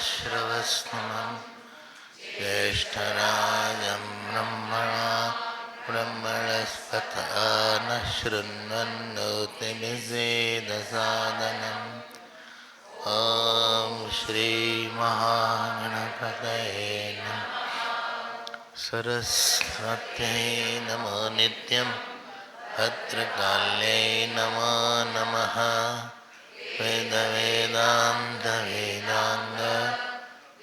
श्रवस्तमं ज्येष्ठराजं ब्रह्मणस्पत न शृण्वन्नोतिभिर्वेदसादनम् ॐ श्रीमहागणपतये नमः। सरस्वत्यै नमो नित्यं भद्रकाल्यै नमो नमः। वेदान्त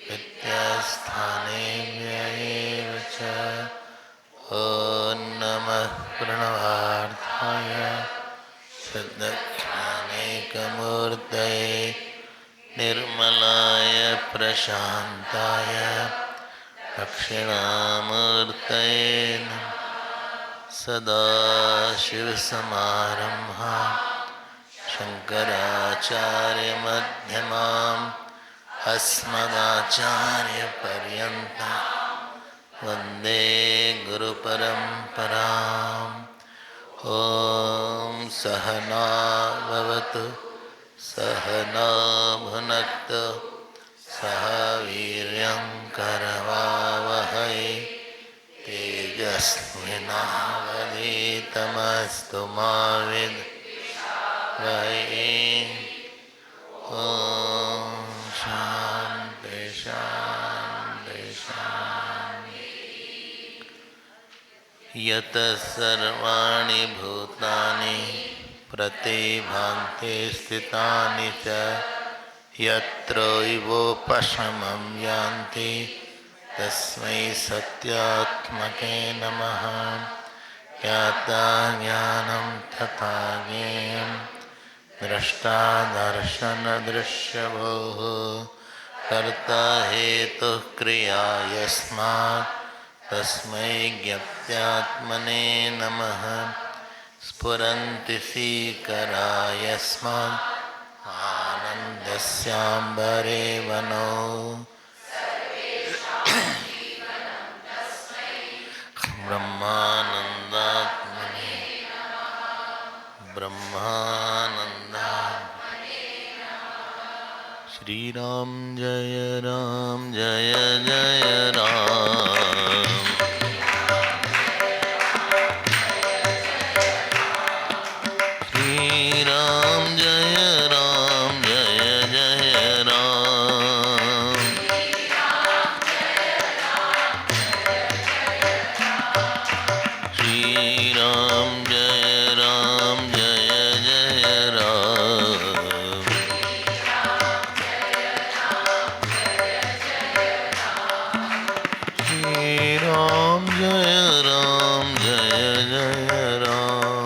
विद्यास्थानेभ्यः च ॐ नमः प्रणवार्थाय शुद्धज्ञानैकमूर्तये निर्मलाय प्रशान्ताय दक्षिणामूर्तये नमः। सदाशिवसमारम्भां शङ्कराचार्यमध्यमाम् अस्मदाचार्यपर्यन्तां वन्दे गुरुपरम्पराम्। ॐ सहना भवतु सहना भुनक्तु सह वीर्यं करवावहै तेजस्विनावधीतमस्तु मा विद्विषावहै। ॐ शान्ति शान्ति शान्ति। यतः सर्वाणि भूतानि प्रतिभान्ति स्थितानि च यत्र विभोपशमं यान्ति तस्मै सत्यात्मके नमः। ज्ञाता ज्ञानं तथा ज्ञेयं द्रष्टादर्शनदृश्यभूः कर्ता हेतुः क्रिया यस्मात् तस्मै ज्ञप्त्यात्मने नमः। स्फुरन्ति सीकरा यस्मात् आनन्दस्याम्बरे वनो ब्रह्मानन्दात्मने ब्रह्मानन्दात्मने। श्रीराम जय जय राम। श्रीराम जय जय राम। श्रीराम जय जय राम। श्रीराम जय जय राम।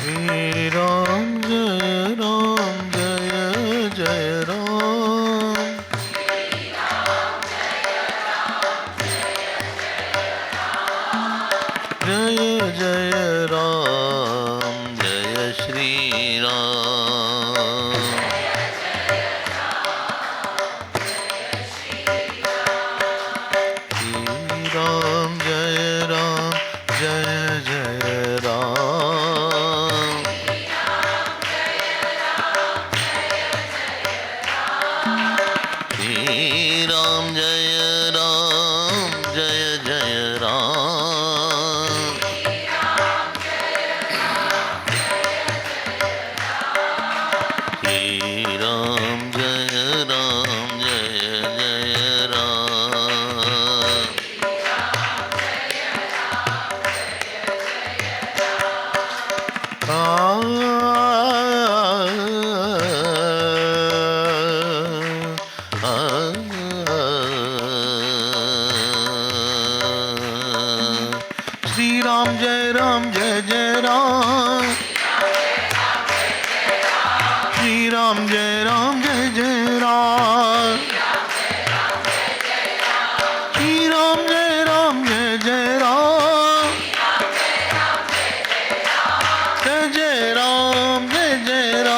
श्रीराम जय जय राम। जय जय राम जय श्री राम। श्रीराम जय जय राम। श्रीराम जय जय राम। श्रीराम जय जय राम। आ जय राम जय जय राम श्री राम जय जय राम श्री राम जय जय राम जय जय राम जय जय राम जय जय राम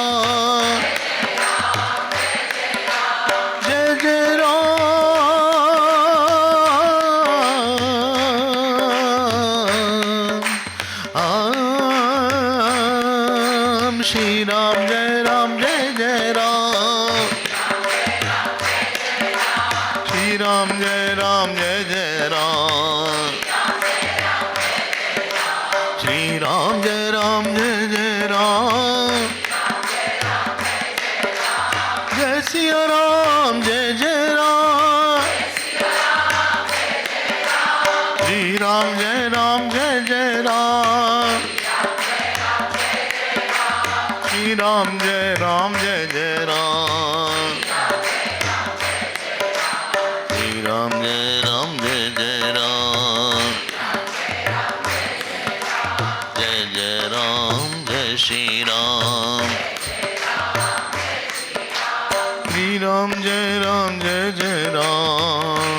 श्री राम जय जय राम श्री राम जय जय राम श्री राम जय जय राम जय सिया राम जय जय राम श्री राम जय जय राम श्री राम जय जय राम श्री राम जय जय राम जय जय राम जय श्री राम श्री राम जय जय राम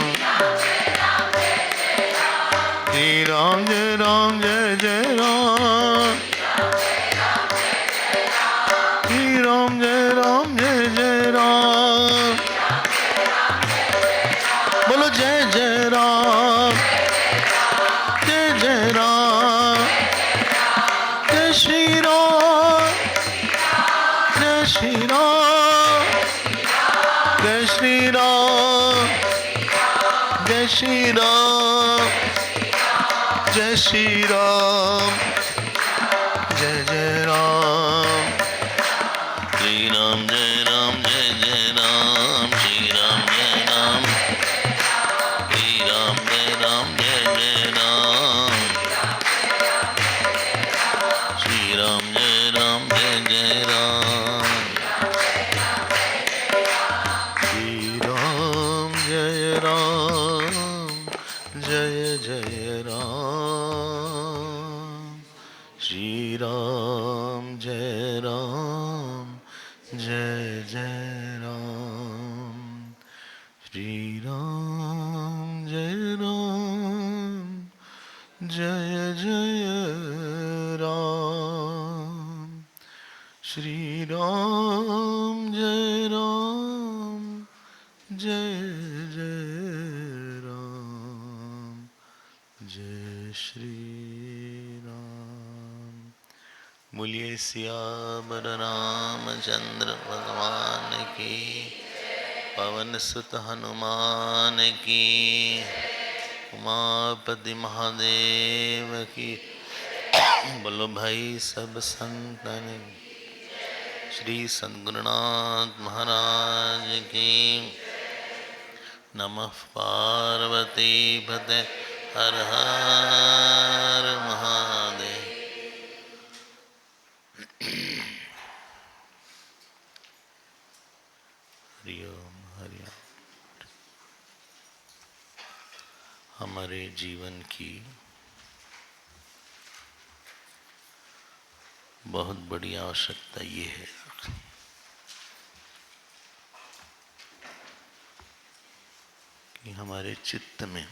श्री राम जय जय राम श्री राम जय जय राम बोलो जय जय राम जय राम जय श्री राम जय श्री राम जय श्री राम जय श्री राम जय श्री राम जय जय राम श्री राम जय जय राम श्री राम जय राम श्री राम जय जय राम श्री राम जय जय राम श्री राम जय जय राम श्री राम जय जय राम श्री राम जय जय राम श्री राम जय जय राम जय श्री राम। बोलिए सियावर रामचंद्र भगवान की, पवन सुत हनुमान की, उमापति महादेव की। बोलो भाई सब संतन, श्री सद्गुरुनाथ महाराज की। नमः पार्वती पते हर हर महादेव। हरिओम हरिओम। हमारे जीवन की बहुत बड़ी आवश्यकता ये है कि हमारे चित्त में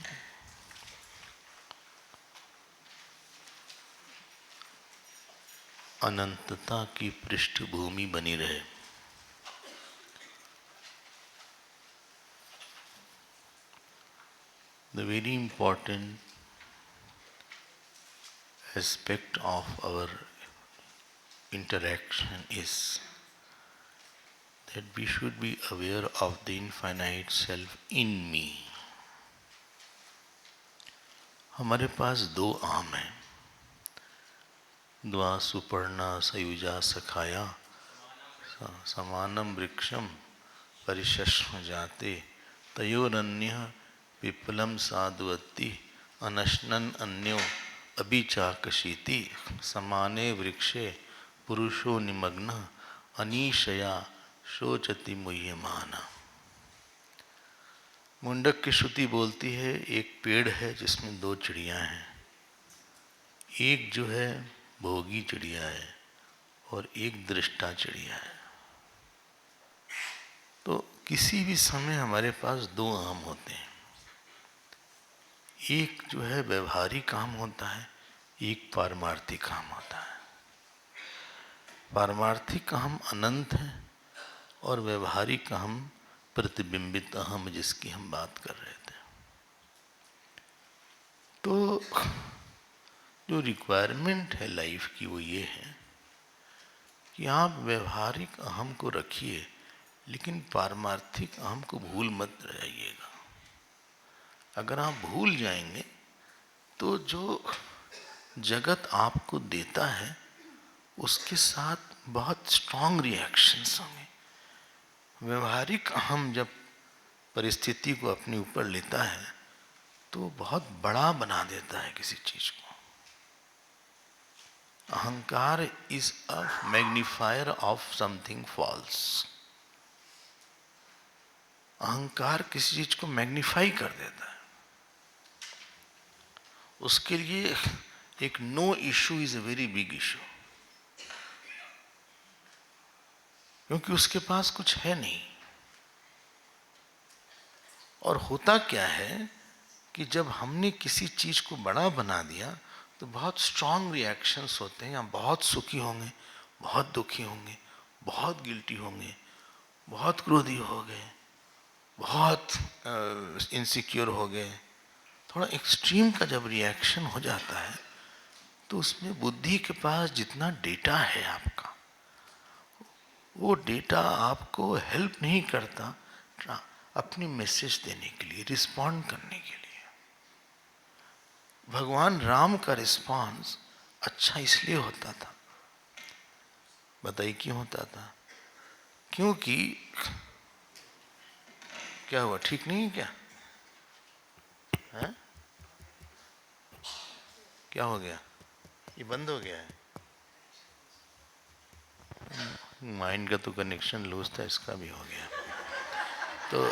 अनंतता की पृष्ठभूमि बनी रहे। The very important aspect of our interaction is that we should be aware of the infinite self in me. हमारे पास दो आम हैं, द्वा सुपर्णा सयुजा सखाया समानम वृक्षम परिशस्म जाते तयोरन्यः पिप्पलम साधुवत्ति अनशनन अन्यो अभिचाकशीति समाने वृक्षे पुरुषो निमग्न अनीशया शोचति मुह्यमाना। मुंडक की श्रुति बोलती है एक पेड़ है जिसमें दो चिड़ियां हैं, एक जो है भोगी चिड़िया है और एक दृष्टा चिड़िया है। तो किसी भी समय हमारे पास दो आम होते हैं, एक जो है व्यवहारिक काम होता है, एक पारमार्थिक काम होता है। पारमार्थिक अहम अनंत है और व्यवहारिक अहम प्रतिबिंबित अहम, जिसकी हम बात कर रहे थे। तो जो रिक्वायरमेंट है लाइफ की वो ये है कि आप व्यवहारिक अहम को रखिए, लेकिन पारमार्थिक अहम को भूल मत जाइएगा। अगर आप भूल जाएंगे तो जो जगत आपको देता है उसके साथ बहुत स्ट्रॉन्ग रिएक्शंस होंगे। व्यवहारिक अहम जब परिस्थिति को अपने ऊपर लेता है तो बहुत बड़ा बना देता है किसी चीज को। अहंकार is a magnifier of something false. अहंकार किसी चीज को मैग्निफाई कर देता है। उसके लिए एक no issue is a very big issue, क्योंकि उसके पास कुछ है नहीं। और होता क्या है कि जब हमने किसी चीज को बड़ा बना दिया तो बहुत स्ट्रॉन्ग रिएक्शंस होते हैं। हम बहुत सुखी होंगे, बहुत दुखी होंगे, बहुत गिल्टी होंगे, बहुत क्रोधी हो गए, बहुत इनसिक्योर हो गए। थोड़ा एक्सट्रीम का जब रिएक्शन हो जाता है तो उसमें बुद्धि के पास जितना डेटा है आपका, वो डेटा आपको हेल्प नहीं करता अपनी मैसेज देने के लिए, रिस्पॉन्ड करने के लिए। भगवान राम का रिस्पॉन्स अच्छा इसलिए होता था, बताइए क्यों होता था? क्योंकि क्या हुआ, ठीक नहीं है क्या है? क्या हो गया? ये बंद हो गया है। माइंड का तो कनेक्शन लूज था, इसका भी हो गया। तो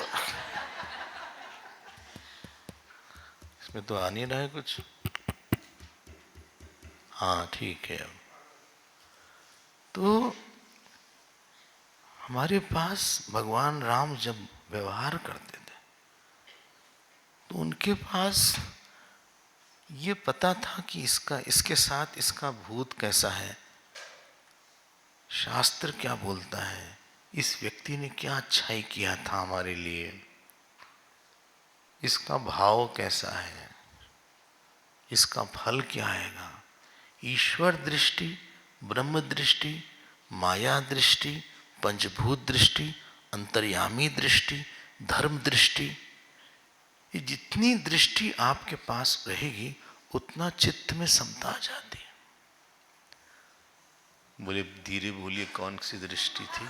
इसमें तो आ नहीं रहा है कुछ। हाँ ठीक है। अब तो हमारे पास भगवान राम जब व्यवहार करते थे तो उनके पास ये पता था कि इसके साथ इसका भूत कैसा है, शास्त्र क्या बोलता है, इस व्यक्ति ने क्या अच्छाई किया था हमारे लिए, इसका भाव कैसा है, इसका फल क्या आएगा। ईश्वर दृष्टि, ब्रह्म दृष्टि, माया दृष्टि, पंचभूत दृष्टि, अंतर्यामी दृष्टि, धर्म दृष्टि, ये जितनी दृष्टि आपके पास रहेगी उतना चित्त में समता आ जाती है। बोले धीरे बोलिए, कौन सी दृष्टि थी?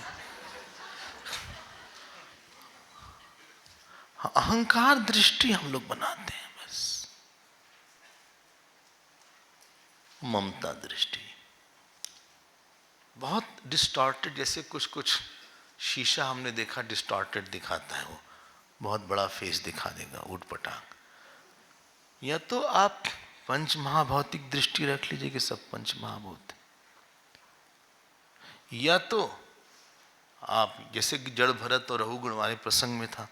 अहंकार दृष्टि हम लोग बनाते हैं बस। ममता दृष्टि बहुत डिस्टॉर्टेड, जैसे कुछ कुछ शीशा हमने देखा डिस्टॉर्टेड दिखाता है, वो बहुत बड़ा फेस दिखा देगा उठपटांग। या तो आप पंच महाभौतिक दृष्टि रख लीजिए कि सब पंच महाभूत, या तो आप जैसे कि जड़ भरत और रहुगुण वाले प्रसंग में था,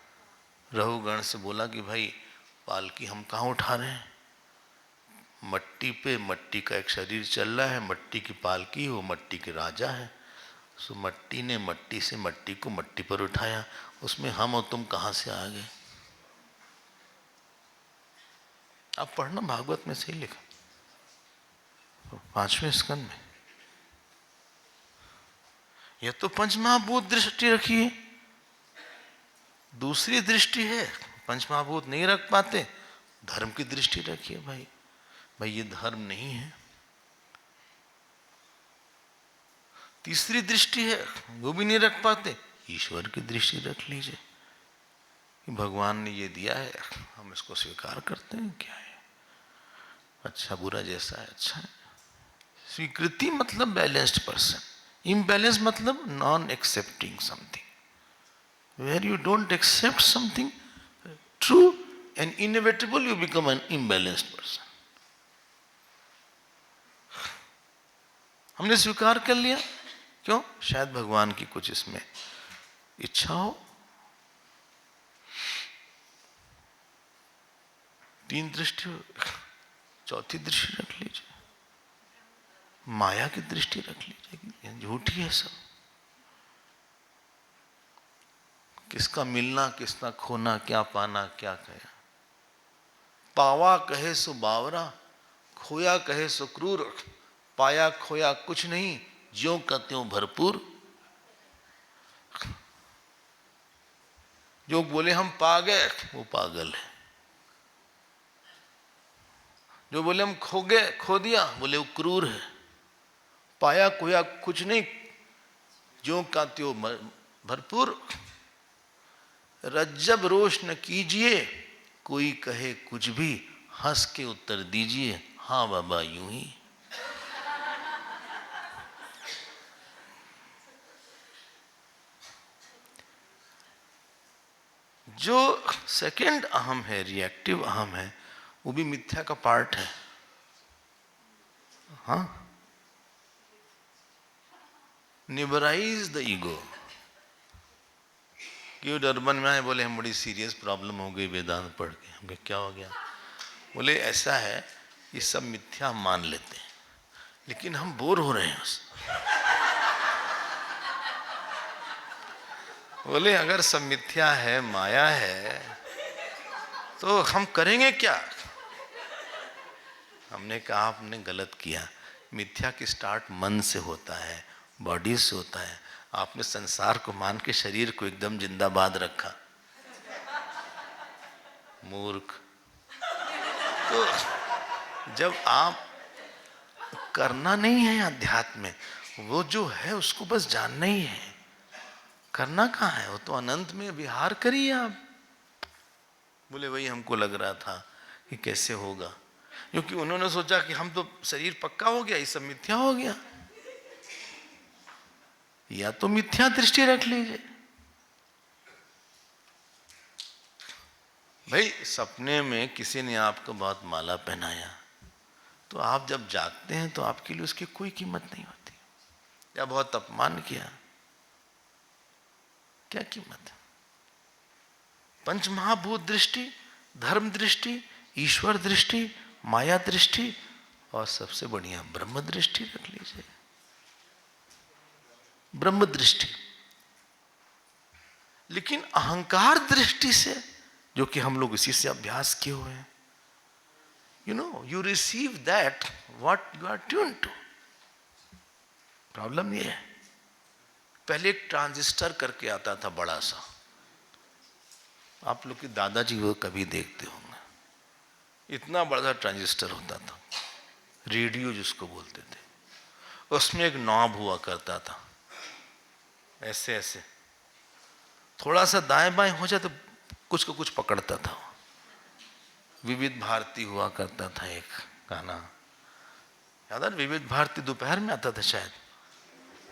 रहुगण से बोला कि भाई पालकी हम कहाँ उठा रहे हैं, मट्टी पे मट्टी का एक शरीर चल रहा है, मट्टी की पालकी, वो मट्टी के राजा है। सो मट्टी ने मट्टी से मट्टी को मट्टी पर उठाया, उसमें हम और तुम कहाँ से आ गए? आप पढ़ना, भागवत में सही लिखा, 5वें स्कंद में। यह तो पंचमहाभूत दृष्टि रखिए। दूसरी दृष्टि है, पंचमहाभूत नहीं रख पाते, धर्म की दृष्टि रखिए। भाई भाई ये धर्म नहीं है। तीसरी दृष्टि है, वो भी नहीं रख पाते, ईश्वर की दृष्टि रख लीजिए कि भगवान ने ये दिया है, हम इसको स्वीकार करते हैं। क्या है अच्छा बुरा जैसा है अच्छा है। स्वीकृति मतलब बैलेंस्ड पर्सन, इम्बैलेंस मतलब non accepting something. Where you don't accept something true and inevitable, you become an imbalanced person. हमने स्वीकार कर लिया। क्यों? शायद भगवान की कुछ इसमें इच्छा हो। 3 दृष्टि हो, चौथी दृष्टि रख लीजिए, माया की दृष्टि रख लीजिए। झूठी है सब। किसका मिलना, किसका खोना, क्या पाना, क्या कहे। पावा कहे सो बावरा, खोया कहे सो क्रूर, पाया खोया कुछ नहीं, ज्यों का त्यों भरपूर। जो बोले हम पा गए वो पागल है। जो बोले हम खो गए, खो दिया, बोले वो क्रूर है। पाया खोया कुछ नहीं, ज्यों का त्यों भरपूर। रज्जब रोष न कीजिए, कोई कहे कुछ भी, हंस के उत्तर दीजिए, हाँ बाबा यूं ही। जो सेकंड अहम है, रिएक्टिव अहम है, वो भी मिथ्या का पार्ट है। हाँ, निबराइज द ईगो। क्यों डरबन में आए? बोले हम बड़ी सीरियस प्रॉब्लम हो गई वेदांत पढ़ के। हम क्या हो गया? बोले ऐसा है, ये सब मिथ्या हम मान लेते हैं, लेकिन हम बोर हो रहे हैं उससे। बोले अगर सब मिथ्या है, माया है, तो हम करेंगे क्या? हमने कहा आपने गलत किया। मिथ्या की स्टार्ट मन से होता है, बॉडी से होता है। आपने संसार को मान के शरीर को एकदम जिंदाबाद रखा। मूर्ख। तो जब आप करना नहीं है अध्यात्म में, वो जो है उसको बस जानना ही है। करना कहाँ है? वो तो अनंत में विहार करिए आप। बोले वही हमको लग रहा था कि कैसे होगा, क्योंकि उन्होंने सोचा कि हम तो शरीर पक्का हो गया, ये सब मिथ्या हो गया। या तो मिथ्या दृष्टि रख लीजिए। भाई सपने में किसी ने आपको बहुत माला पहनाया, तो आप जब जागते हैं तो आपके लिए उसकी कोई कीमत नहीं होती। या बहुत अपमान किया, क्या कीमत है? पंच महाभूत दृष्टि, धर्म दृष्टि, ईश्वर दृष्टि, माया दृष्टि, और सबसे बढ़िया ब्रह्म दृष्टि रख लीजिए। ब्रह्म दृष्टि। लेकिन अहंकार दृष्टि से, जो कि हम लोग इसी से अभ्यास किए हुए हैं, you receive that what you are tuned to. Problem ये है, पहले एक ट्रांजिस्टर करके आता था बड़ा सा, आप लोग के दादाजी वो कभी देखते होंगे, इतना बड़ा ट्रांजिस्टर होता था, रेडियो जिसको बोलते थे। उसमें एक नॉब हुआ करता था, ऐसे ऐसे थोड़ा सा दाएं बाएं हो जाए तो कुछ को कुछ पकड़ता था। विविध भारती हुआ करता था एक गाना, याद है? विविध भारती दोपहर में आता था शायद,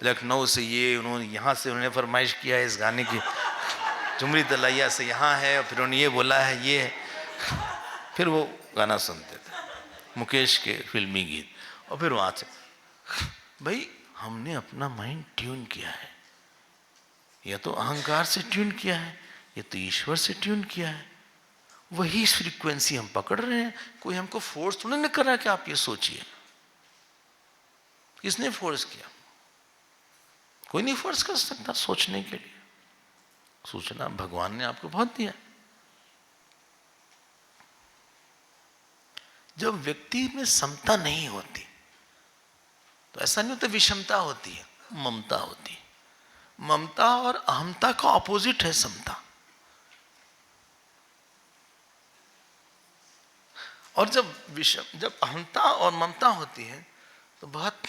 लखनऊ से ये उन्होंने, यहाँ से उन्होंने फरमाइश किया है इस गाने की, झुमरी तलैया से यहाँ है, और फिर उन्होंने ये बोला है ये है। फिर वो गाना सुनते थे, मुकेश के फिल्मी गीत। और फिर वहाँ से भाई हमने अपना माइंड ट्यून किया है, या तो अहंकार से ट्यून किया है, या तो ईश्वर से ट्यून किया है। वही फ्रीक्वेंसी हम पकड़ रहे हैं। कोई हमको फोर्स थोड़ा नहीं कर रहा कि आप ये सोचिए। किसने फोर्स किया? कोई नहीं फोर्स कर सकता सोचने के लिए। सोचना भगवान ने आपको बहुत दिया। जब व्यक्ति में समता नहीं होती तो ऐसा नहीं होता विषमता होती है, ममता होती है। ममता और अहमता का ऑपोजिट है समता। और जब अहंता और ममता होती है तो बहुत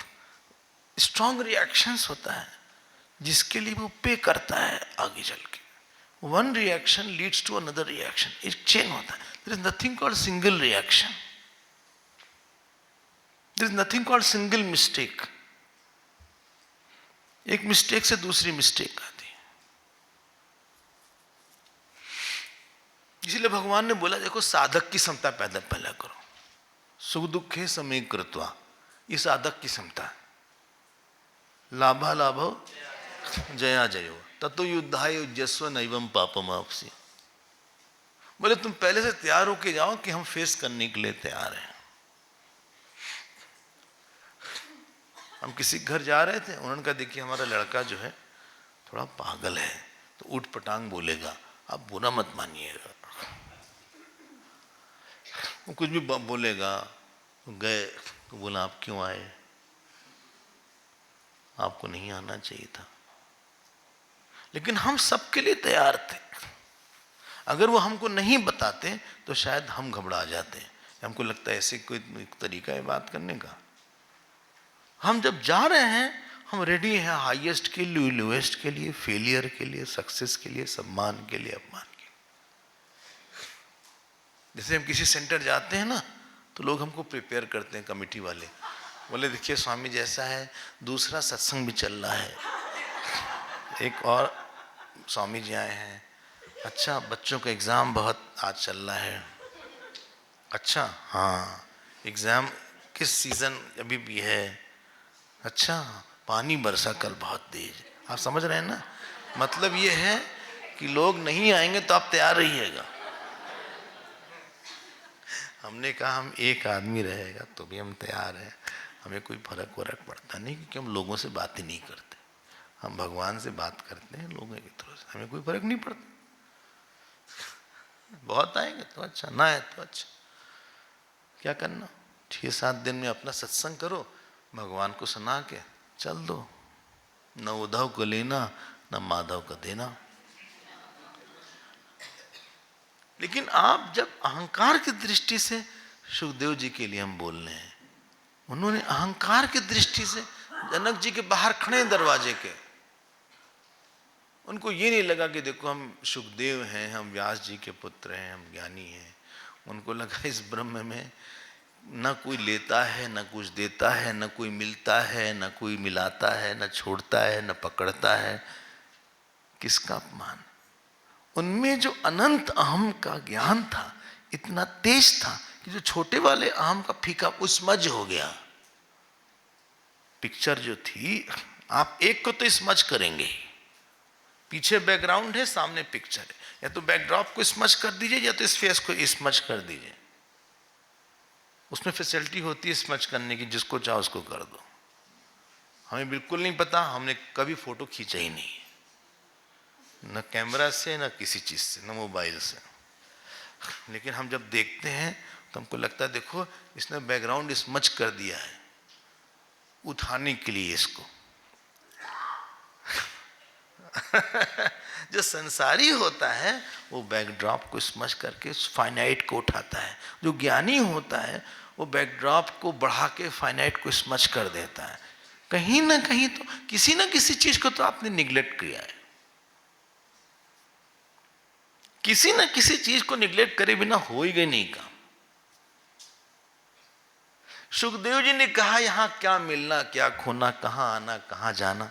स्ट्रॉन्ग रिएक्शंस होता है, जिसके लिए वो पे करता है आगे चल के। One reaction leads to another reaction, एक चेन होता है। There is nothing called single reaction, there is nothing called single mistake. एक मिस्टेक से दूसरी मिस्टेक आती है। इसीलिए भगवान ने बोला देखो साधक की समता पहला करो, सुख दुखे समय कृत्वा, ये साधक की समता है। लाभा लाभो जया जयो ततो युद्धाय युज्यस्व नैवम पापम आपसी। बोले तुम पहले से तैयार होके जाओ कि हम फेस करने के लिए तैयार हैं। हम किसी घर जा रहे थे, उन्होंने कहा देखिए हमारा लड़का जो है थोड़ा पागल है, तो ऊट पटांग बोलेगा, आप बुरा मत मानिएगा। वो कुछ भी बोलेगा। तो गए तो बोला आप क्यों आए, आपको नहीं आना चाहिए था। लेकिन हम सबके लिए तैयार थे। अगर वो हमको नहीं बताते तो शायद हम घबरा जाते। हमको लगता है ऐसे कोई तरीका है बात करने का। हम जब जा रहे हैं हम रेडी हैं हाईएस्ट के लिए, लोएस्ट के लिए, फेलियर के लिए, सक्सेस के लिए, सम्मान के लिए, अपमान के लिए। जैसे हम किसी सेंटर जाते हैं ना तो लोग हमको प्रिपेयर करते हैं, कमेटी वाले बोले देखिए स्वामी जैसा है, दूसरा सत्संग भी चल रहा है, एक और स्वामी जी आए हैं, अच्छा बच्चों का एग्ज़ाम बहुत आज चल रहा है, अच्छा हाँ एग्ज़ाम किस सीज़न अभी भी है, अच्छा पानी बरसा कल बहुत तेज। आप समझ रहे हैं ना, मतलब ये है कि लोग नहीं आएंगे तो आप तैयार रहिएगा। हमने कहा हम एक आदमी रहेगा तो भी हम तैयार हैं, हमें कोई फर्क पड़ता नहीं, क्योंकि हम लोगों से बात ही नहीं करते, हम भगवान से बात करते हैं लोगों के थ्रू से, हमें कोई फर्क नहीं पड़ता। बहुत आएंगे तो अच्छा, ना आए तो अच्छा, क्या करना, 6-7 दिन में अपना सत्संग करो, भगवान को सुना के चल दो, न उद्धव को लेना न माधव को देना। लेकिन आप जब अहंकार की दृष्टि से, सुखदेव जी के लिए हम बोल रहे हैं, उन्होंने अहंकार की दृष्टि से जनक जी के बाहर खड़े दरवाजे के, उनको ये नहीं लगा कि देखो हम सुखदेव हैं, हम व्यास जी के पुत्र हैं, हम ज्ञानी हैं। उनको लगा इस ब्रह्म में न कोई लेता है, न कुछ देता है, न कोई मिलता है, न कोई मिलाता है, न छोड़ता है, न पकड़ता है, किसका अपमान। उनमें जो अनंत अहम का ज्ञान था इतना तेज था कि जो छोटे वाले अहम का फीका उसमझ हो गया। पिक्चर जो थी, आप एक को तो स्मच करेंगे, पीछे बैकग्राउंड है, सामने पिक्चर है, या तो बैकड्रॉप को स्मच कर दीजिए या तो इस फेस को स्मच कर दीजिए। उसमें फैसिलिटी होती है स्मच करने की, जिसको चाहो उसको कर दो। हमें बिल्कुल नहीं पता, हमने कभी फोटो खींचा ही नहीं, न कैमरा से, न किसी चीज से, न मोबाइल से। लेकिन हम जब देखते हैं तो हमको लगता है देखो इसने बैकग्राउंड स्मच कर दिया है उठाने के लिए इसको। जो संसारी होता है वो बैकड्रॉप को स्मच करके फाइनाइट को उठाता है, जो ज्ञानी होता है वो बैकड्रॉप को बढ़ा के फाइनाइट को स्मच कर देता है। कहीं ना कहीं तो किसी ना किसी चीज को तो आपने निगलेक्ट किया है, किसी ना किसी चीज को निगलेक्ट करे बिना हो ही गई नहीं काम। सुखदेव जी ने कहा यहां क्या मिलना क्या खोना, कहां आना कहां जाना।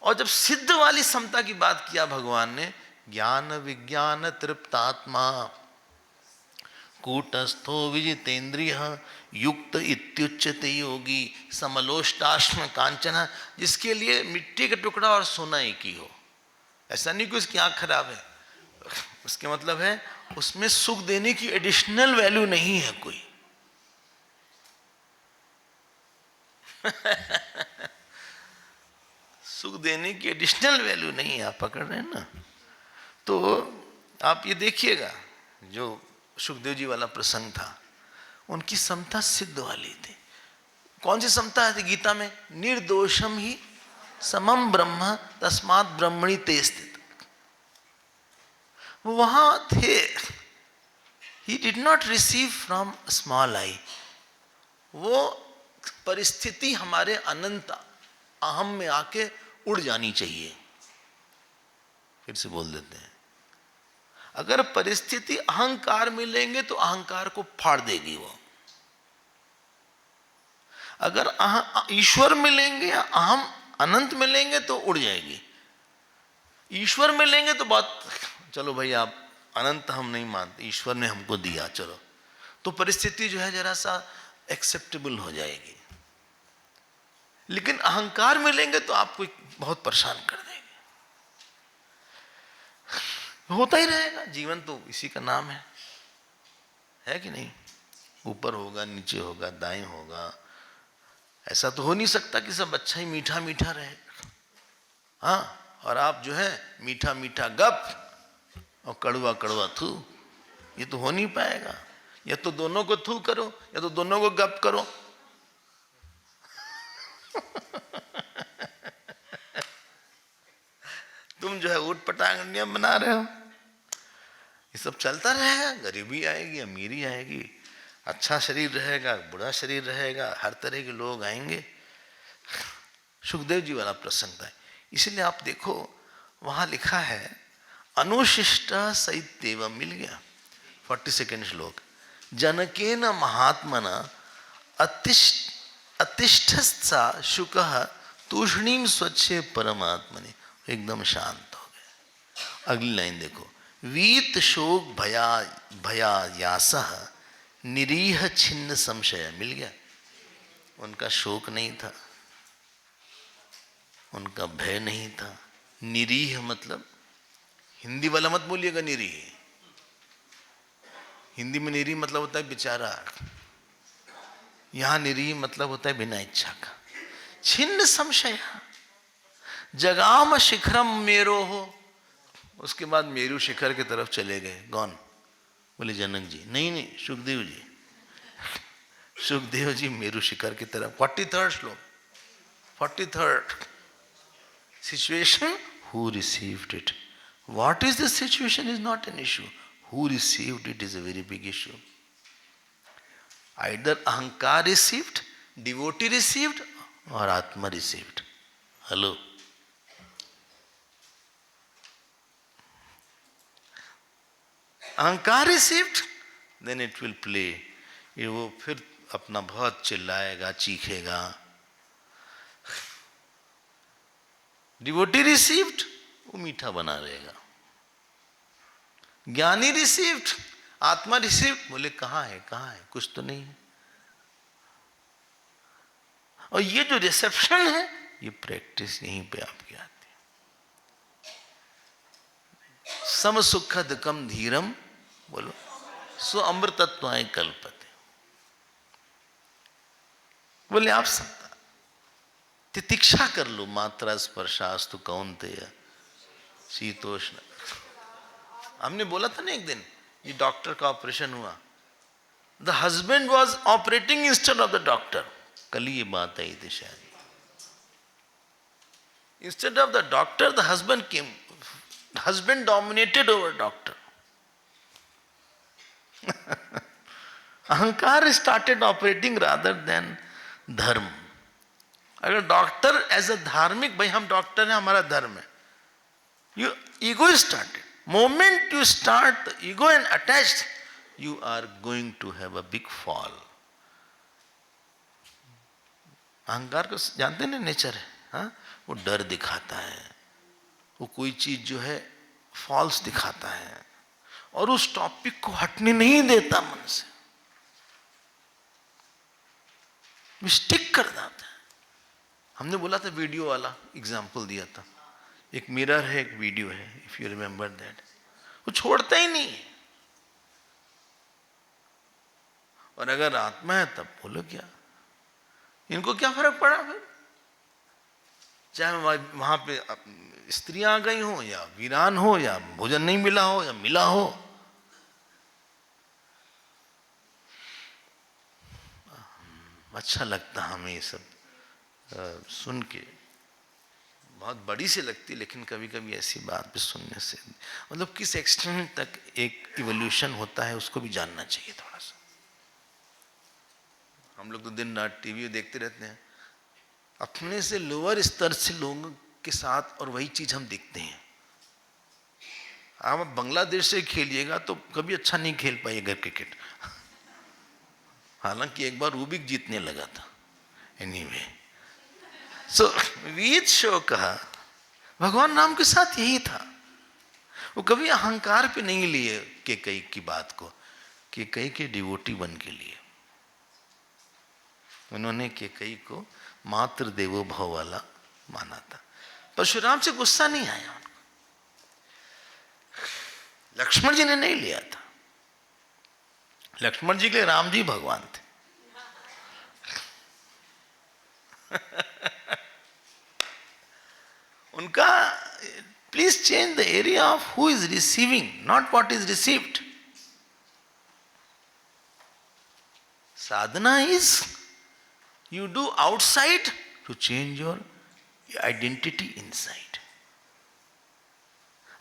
और जब सिद्ध वाली समता की बात किया भगवान ने, ज्ञान विज्ञान तृप्तात्मा कूटस्थो विजितेन्द्रिय युक्त इत्युच्यते योगी समलोष्टाश्म कांचन, जिसके लिए मिट्टी का टुकड़ा और सोना एक ही हो। ऐसा नहीं कि उसकी आंख खराब है, उसके मतलब है उसमें सुख देने की एडिशनल वैल्यू नहीं है कोई। सुख देने की एडिशनल वैल्यू नहीं है, आप पकड़ रहे हैं ना। तो आप ये देखिएगा जो सुखदेव जी वाला प्रसंग था, उनकी समता सिद्ध वाली थी। कौन सी समता है गीता में, निर्दोषम ही समम ब्रह्म तस्मात् ब्रह्मणि ते स्थित। वो वहां थे, he did not receive from small I. वो परिस्थिति हमारे अनंत अहम में आके उड़ जानी चाहिए। फिर से बोल देते हैं, अगर परिस्थिति अहंकार में लेंगे तो अहंकार को फाड़ देगी वो। अगर ईश्वर में लेंगे या अहम अनंत में लेंगे तो उड़ जाएगी। ईश्वर में लेंगे तो बात, चलो भाई आप अनंत हम नहीं मानते, ईश्वर ने हमको दिया चलो, तो परिस्थिति जो है जरा सा एक्सेप्टेबल हो जाएगी। लेकिन अहंकार में लेंगे तो आपको बहुत परेशान कर देंगे। होता ही रहेगा, जीवन तो इसी का नाम है कि नहीं? ऊपर होगा, नीचे होगा, दाएं होगा, ऐसा तो हो नहीं सकता कि सब अच्छा ही मीठा मीठा रहे। हाँ, और आप जो है मीठा मीठा गप और कड़वा कड़वा थू, ये तो हो नहीं पाएगा। या तो दोनों को थू करो या तो दोनों को गप करो। तुम जो है ऊट पटांग नियम बना रहे हो। ये सब चलता रहेगा, गरीबी आएगी, अमीरी आएगी, अच्छा शरीर रहेगा, बुरा शरीर रहेगा, हर तरह के लोग आएंगे। सुखदेव जी वाला प्रसंग था। इसलिए आप देखो वहां लिखा है अनुशिष्ट सहितेव, मिल गया 42 श्लोक। जनकेन महात्मना अतिष्ठसा शुकः तूष्णीम स्वच्छे परमात्मने, एकदम शांत हो गए। अगली लाइन देखो, वीत शोक भयायासः निरीह छिन्न संशय, मिल गया। उनका शोक नहीं था, उनका भय नहीं था। निरीह मतलब हिंदी वाला मत बोलिएगा निरीह, हिंदी में निरीह मतलब होता है बेचारा, यहां निरीह मतलब होता है बिना इच्छा का। छिन्न संशय, जगाम शिखरम मेरो हो, उसके बाद मेरू शिखर की तरफ चले गए। कौन? बोले जनक जी। नहीं, सुखदेव जी। सुखदेव जी मेरू शिखर की तरफ। 43rd श्लोक, 43rd situation, who received it? What is the situation is not an issue. Who received it is a very big issue. Either ahankar received, devotee received, or atma received. Hello. अहंकार received, then it will play, ये वो फिर अपना बहुत चिल्लाएगा, चीखेगा। Devotee received, वो मीठा बना रहेगा। ज्ञानी रिसीव्ड, आत्मा रिसीव्ड, बोले कहां है कुछ तो नहीं है। और ये जो रिसेप्शन है, ये प्रैक्टिस यहीं पे आपकी आती है। सम सुखद कम धीरम, बोलो सो अमृतत्वाय कल्पते। बोले आप तितिक्षा कर लो, मात्रा स्पर्शास्तु कौन्तेय शीतोष्ण। हमने बोला था ना एक दिन, ये डॉक्टर का ऑपरेशन हुआ, the husband was operating instead of the doctor. कल ये बात आई थी शायद। Instead of the doctor the husband came, husband dominated over doctor. अहंकार स्टार्टेड ऑपरेटिंग रादर देन धर्म। अगर डॉक्टर एज अ धार्मिक, भाई हम डॉक्टर हैं, हमारा धर्म है, you ego started. Moment you start the ego and attached, you are going to have a big fall. अहंकार को जानते ना, नेचर है, हाँ? वो डर दिखाता है, वो कोई चीज जो है फॉल्स दिखाता है, और उस टॉपिक को हटने नहीं देता मन से, स्टिक कर देता है। हमने बोला था, वीडियो वाला एग्जाम्पल दिया था, एक मिरर है, एक वीडियो है, इफ यू रिमेंबर दैट। वो छोड़ता ही नहीं है। और अगर आत्मा है तब बोलो क्या, इनको क्या फर्क पड़ा फिर, चाहे वहां पे स्त्रियां आ गई हो या वीरान हो या भोजन नहीं मिला हो या मिला हो। अच्छा लगता हमें ये सब सुन के, बहुत बड़ी सी लगती, लेकिन कभी कभी ऐसी बात भी सुनने से मतलब किस एक्सटेंट तक एक इवोल्यूशन होता है उसको भी जानना चाहिए थोड़ा सा। हम लोग तो दिन रात टीवी देखते रहते हैं, अपने से लोअर स्तर से लोगों के साथ, और वही चीज हम देखते हैं। आप बांग्लादेश से खेलिएगा तो कभी अच्छा नहीं खेल पाइएगा क्रिकेट, हालांकि एक बार रूबिक जीतने लगा था। एनीवे, सो वीत शो कहा, भगवान राम के साथ यही था। वो कभी अहंकार पे नहीं लिए केकई की बात को, केकई के डिवोटी बन के लिए। उन्होंने कैकेयी को मातृ देवो भव वाला माना था। परशुराम से गुस्सा नहीं आया उनको। लक्ष्मण जी ने नहीं लिया था। लक्ष्मण जी के लिए राम जी भगवान थे। उनका please change the area of who is receiving, not what is received. Sadhana is you do outside to change your identity inside.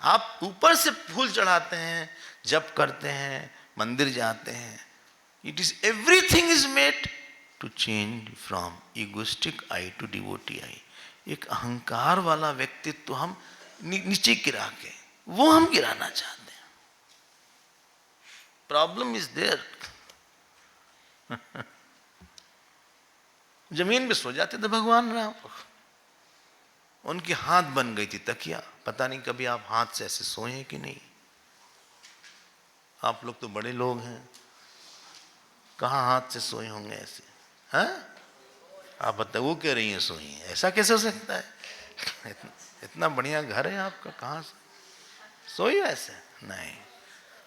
आप ऊपर से फूल चढ़ाते हैं, जप करते हैं, मंदिर जाते हैं, it is everything is made to change from egoistic I to devotee I. एक अहंकार वाला व्यक्तित्व तो हम नीचे गिरा के, वो हम गिराना चाहते हैं। Problem is there. जमीन पे सो जाते थे भगवान राम, उनकी हाथ बन गई थी तकिया। पता नहीं कभी आप हाथ से ऐसे सोए हैं कि नहीं। आप लोग तो बड़े लोग हैं, कहाँ हाथ से सोए होंगे ऐसे, हैं? आप बताओ, वो कह रही हैं सोई हैं, ऐसा कैसे हो सकता है? इतना बढ़िया घर है आपका, कहाँ से सोई ऐसे? नहीं,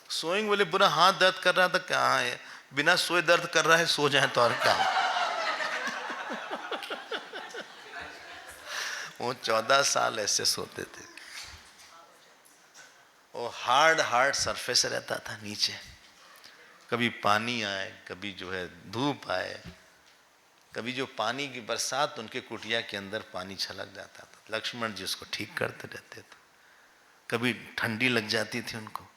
सोएंगे बोले पूरा हाथ दर्द कर रहा था, कहाँ है? बिना सोए दर्द कर रहा है, सो जाए तो और क्या। वो 14 साल ऐसे सोते थे। वो हार्ड सरफेस रहता था नीचे, कभी पानी आए, कभी जो है धूप आए, कभी जो पानी की बरसात, उनके कुटिया के अंदर पानी छलक जाता था। लक्ष्मण जी उसको ठीक करते रहते थे। कभी ठंडी लग जाती थी उनको।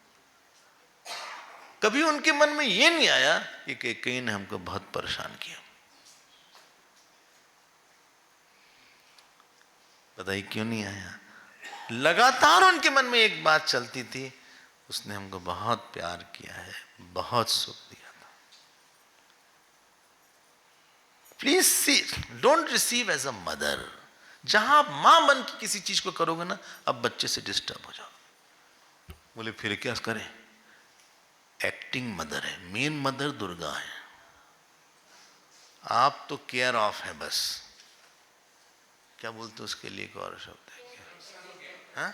कभी उनके मन में ये नहीं आया कि कैकेयी ने हमको बहुत परेशान किया। बताइए क्यों नहीं आया? लगातार उनके मन में एक बात चलती थी, उसने हमको बहुत प्यार किया है, बहुत सुख दिया था। Please see, don't receive as a mother. जहां आप मां बन के किसी चीज को करोगे ना, अब बच्चे से डिस्टर्ब हो जाओ। बोले फिर क्या करें? एक्टिंग मदर है, मेन मदर दुर्गा है। आप तो केयर ऑफ है बस। क्या बोलते उसके लिए, एक और शब्द है क्या? हाँ?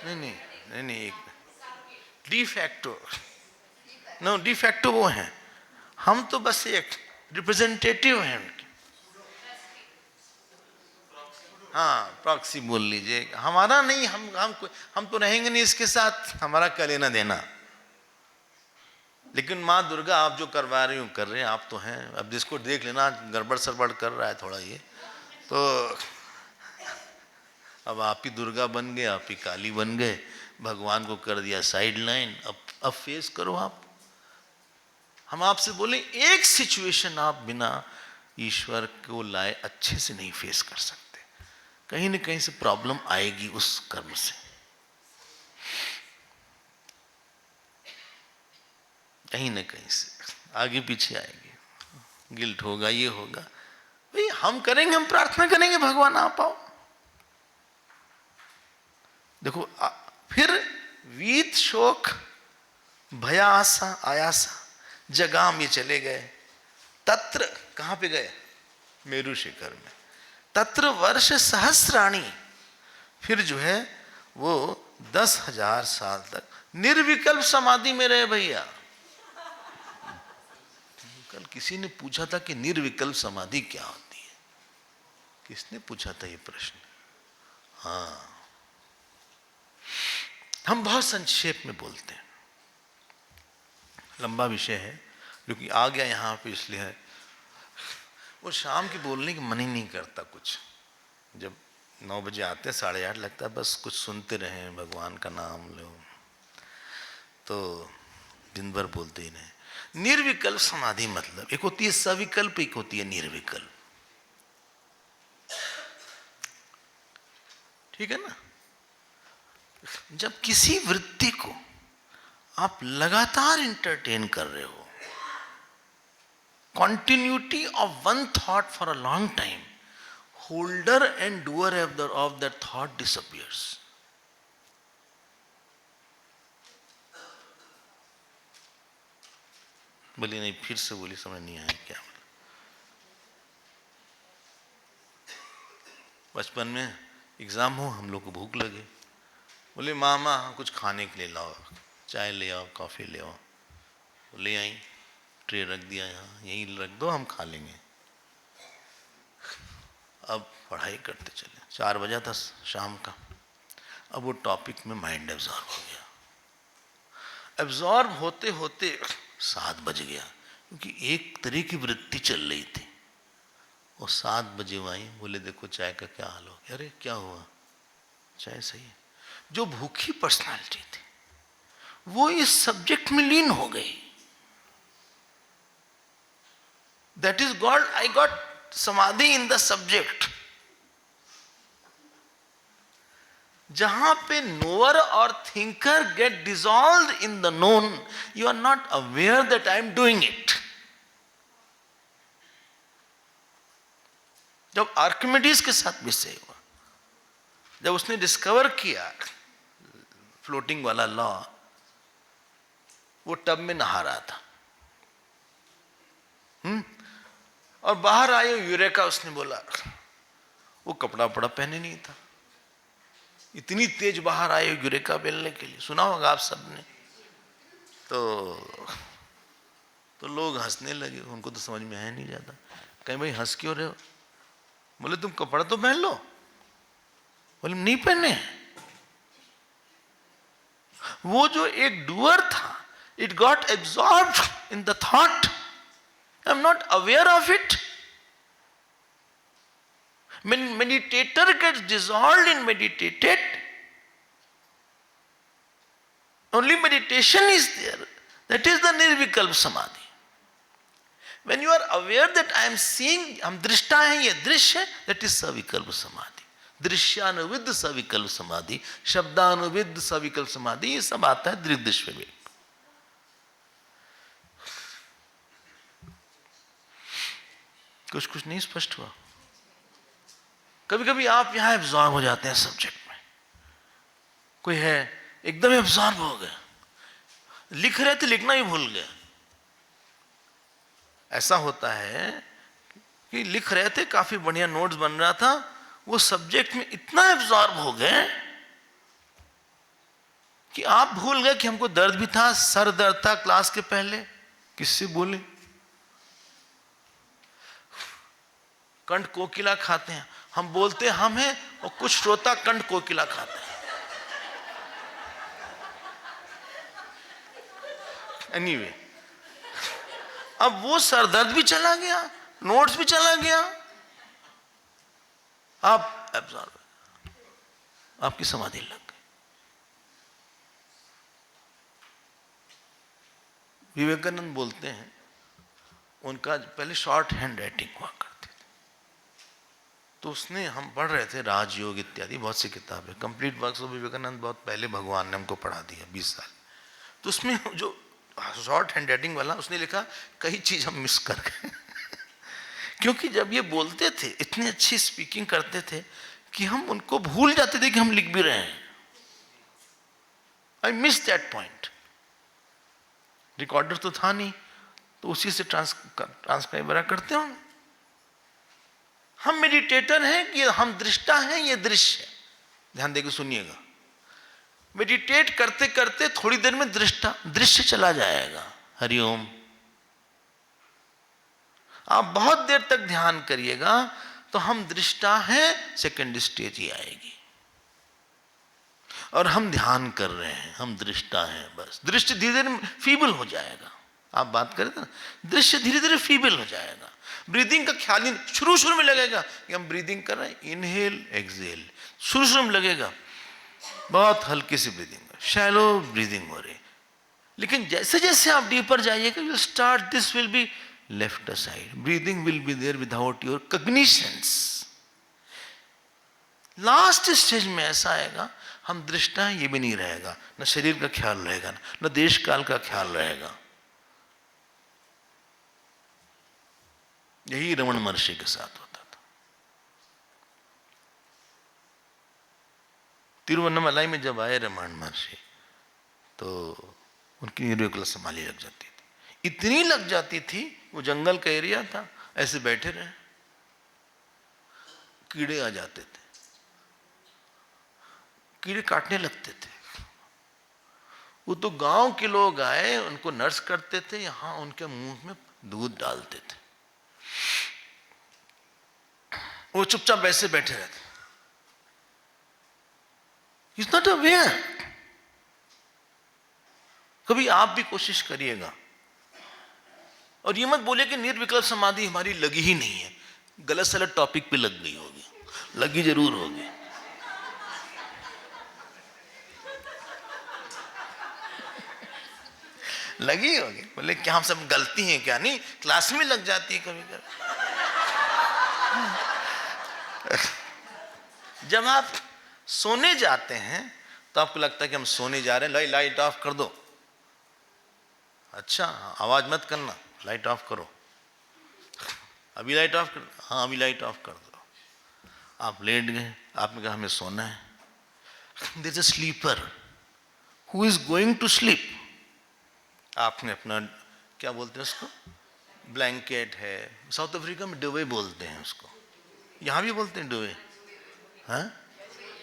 नहीं, एक डिफैक्टो। नो, डिफैक्टो वो है, हम तो बस एक रिप्रेजेंटेटिव हैं उनके। हाँ, प्रॉक्सी बोल लीजिए, हमारा नहीं, हम तो रहेंगे नहीं इसके साथ, हमारा क्या लेना देना। लेकिन माँ दुर्गा आप जो करवा रही हो कर रहे हैं, आप तो हैं। अब जिसको देख लेना गड़बड़ सरबड़ कर रहा है थोड़ा ये, तो अब आप ही दुर्गा बन गए, आप ही काली बन गए, भगवान को कर दिया साइड लाइन। अब फेस करो आप। हम आपसे बोले एक सिचुएशन आप बिना ईश्वर को लाए अच्छे से नहीं फेस कर सकते। कहीं न कहीं से प्रॉब्लम आएगी उस कर्म से, कहीं न कहीं से आगे पीछे आएगी। गिल्ट होगा, ये होगा। भाई हम करेंगे, हम प्रार्थना करेंगे भगवान आप आओ। देखो फिर वीत शोक भया आशा आयासा जगाम, ये चले गए। तत्र कहां पे गए? मेरु शिखर में। तत्र वर्ष सहस्राणी, फिर जो है वो 10,000 साल तक निर्विकल्प समाधि में रहे। भैया कल किसी ने पूछा था कि निर्विकल्प समाधि क्या होती है। किसने पूछा था ये प्रश्न? हाँ, हम बहुत संक्षेप में बोलते हैं, लंबा विषय है, क्योंकि आ गया यहाँ पे इसलिए है। वो शाम की बोलने की मन ही नहीं करता कुछ। जब 9 बजे आते हैं, 8:30 लगता है, बस कुछ सुनते रहें, भगवान का नाम लो, तो दिन भर बोलते ही नहीं। निर्विकल्प समाधि मतलब एक होती है सविकल्प, एक होती है निर्विकल्प। ठीक है ना? जब किसी वृत्ति को आप लगातार इंटरटेन कर रहे हो, continuity of one thought for a long time, holder and doer of that thought disappears. बोली नहीं, फिर से बोली, समझ नहीं आया क्या। बचपन में एग्ज़ाम हो, हम लोग को भूख लगे, बोले मामा कुछ खाने के लिए लाओ, चाय ले आओ, कॉफ़ी ले आओ। ले आई, ट्रे रख दिया, यहाँ यहीं रख दो, हम खा लेंगे। अब पढ़ाई करते चले, 4 बजा था शाम का। अब वो टॉपिक में माइंड एब्जॉर्ब हो गया। एब्जॉर्ब होते होते 7 बज गया, क्योंकि एक तरह की वृत्ति चल रही थी। वो 7 बजे वो आई, बोले देखो चाय का क्या हाल हो गया। अरे क्या हुआ? चाय सही है। जो भूखी पर्सनालिटी थी वो इस सब्जेक्ट में लीन हो गई। That is God, I got samadhi in the subject. जहां पे नोअर और thinker get dissolve in the known, you are not aware that I am doing it. जब आर्किमिडीज के साथ विषय हुआ, जब उसने डिस्कवर किया फ्लोटिंग वाला लॉ, वो टब में नहा रहा था और बाहर आए यूरेका, उसने बोला, वो कपड़ा वपड़ा पहने नहीं था, इतनी तेज बाहर आए यूरेका बेलने के लिए। सुना होगा आप सबने। तो लोग हंसने लगे, उनको तो समझ में है नहीं जाता। कहीं भाई हंस क्यों रहे हो? बोले तुम कपड़ा तो पहन लो। बोले नहीं पहने। वो जो एक डूअर था, it got absorbed in the thought, I am not aware of it. When meditator gets dissolved in meditated, only meditation is there. That is the nirvikalp samadhi. When you are aware that I am seeing, हम दृष्टा हैं, ये दृश्य है, that is savikalp samadhi. दृश्यानुविद्ध सविकल्प समाधि, शब्दानुविद्ध सविकल्प समाधि, ये सब आता है दृग्दृश्य में। कुछ नहीं स्पष्ट हुआ? कभी कभी आप यहां एब्जॉर्ब हो जाते हैं सब्जेक्ट में। कोई है एकदम एब्जॉर्ब हो गया, लिख रहे थे लिखना ही भूल गया। ऐसा होता है कि लिख रहे थे, काफी बढ़िया नोट्स बन रहा था, वो सब्जेक्ट में इतना एब्जॉर्ब हो गए कि आप भूल गए कि हमको दर्द भी था, सर दर्द था क्लास के पहले, किससे बोले। कंठ कोकिला खाते हैं, हम बोलते हम हैं और कुछ श्रोता कंठ कोकिला खाते हैं। एनीवे, अब वो सरदर्द भी चला गया, नोट्स भी चला गया, आप एब्जॉर्ब, आपकी समाधि लग गई। विवेकानंद बोलते हैं, उनका पहले शॉर्ट हैंड राइटिंग हुआ करती थी, तो उसने, हम पढ़ रहे थे राजयोग इत्यादि बहुत सी किताबें, कंप्लीट वर्क्स ऑफ विवेकानंद बहुत पहले भगवान ने हमको पढ़ा दिया 20 साल। तो उसमें जो शॉर्ट हैंड राइटिंग वाला, उसने लिखा कई चीज हम मिस कर गए क्योंकि जब ये बोलते थे, इतनी अच्छी स्पीकिंग करते थे कि हम उनको भूल जाते थे कि हम लिख भी रहे हैं। I miss that point. Recorder तो था नहीं, तो उसी से ट्रांसक्राइबर करते हो। हम मेडिटेटर हैं कि हम दृष्टा हैं, ये दृश्य है। ध्यान देकर सुनिएगा, मेडिटेट करते करते थोड़ी देर में दृश्य चला जाएगा। हरिओम। आप बहुत देर तक ध्यान करिएगा तो हम दृष्टा हैं, सेकंड स्टेज ही आएगी, और हम ध्यान कर रहे हैं, हम दृष्टा हैं। बस दृश्य धीरे धीरे फीबल हो जाएगा। आप बात करें तो दृश्य धीरे धीरे फीबल हो जाएगा। ब्रीदिंग का ख्याल ही शुरू में लगेगा कि हम ब्रीदिंग कर रहे हैं, इनहेल एक्सहेल, शुरू में लगेगा बहुत हल्की सी ब्रीदिंग, शैलो ब्रीदिंग हो रही। लेकिन जैसे जैसे आप डीपर जाइएगा, you start, this will be left side, breathing will be there without your cognitions. Last stage में ऐसा आएगा, हम दृष्टा हैं, ये भी नहीं रहेगा, न शरीर का ख्याल रहेगा, न देश काल का ख्याल रहेगा। यही रमण महर्षि के साथ होता था। तिरुवन्नमलाई में जब आए रमण महर्षि, तो उनकी निर्विकल्प समाधि लग जाती थी, इतनी लग जाती थी, वो जंगल का एरिया था, ऐसे बैठे रहे, कीड़े आ जाते थे, कीड़े काटने लगते थे। वो तो गांव के लोग आए, उनको नर्स करते थे, यहां उनके मुंह में दूध डालते थे, वो चुपचाप ऐसे बैठे रहते। Is not aware. कभी आप भी कोशिश करिएगा, और ये मत बोले कि निर्विकल्प समाधि हमारी लगी ही नहीं है। गलत सलत टॉपिक पे लग गई होगी, लगी जरूर होगी। लगी होगी, बोले क्या हम सब गलती हैं क्या? नहीं, क्लास में लग जाती है कभी कभी। जब आप सोने जाते हैं तो आपको लगता है कि हम सोने जा रहे हैं, लाइट ऑफ कर दो। अच्छा, आवाज मत करना, लाइट ऑफ करो। अभी लाइट ऑफ कर, हाँ अभी लाइट ऑफ कर दो। आप लेट गए, आपने कहा हमें सोना है। There is a sleeper who is going to sleep. आपने अपना, क्या बोलते हैं उसको, ब्लैंकेट है, साउथ अफ्रीका में डुवे बोलते हैं उसको, यहाँ भी बोलते हैं डुवे, हाँ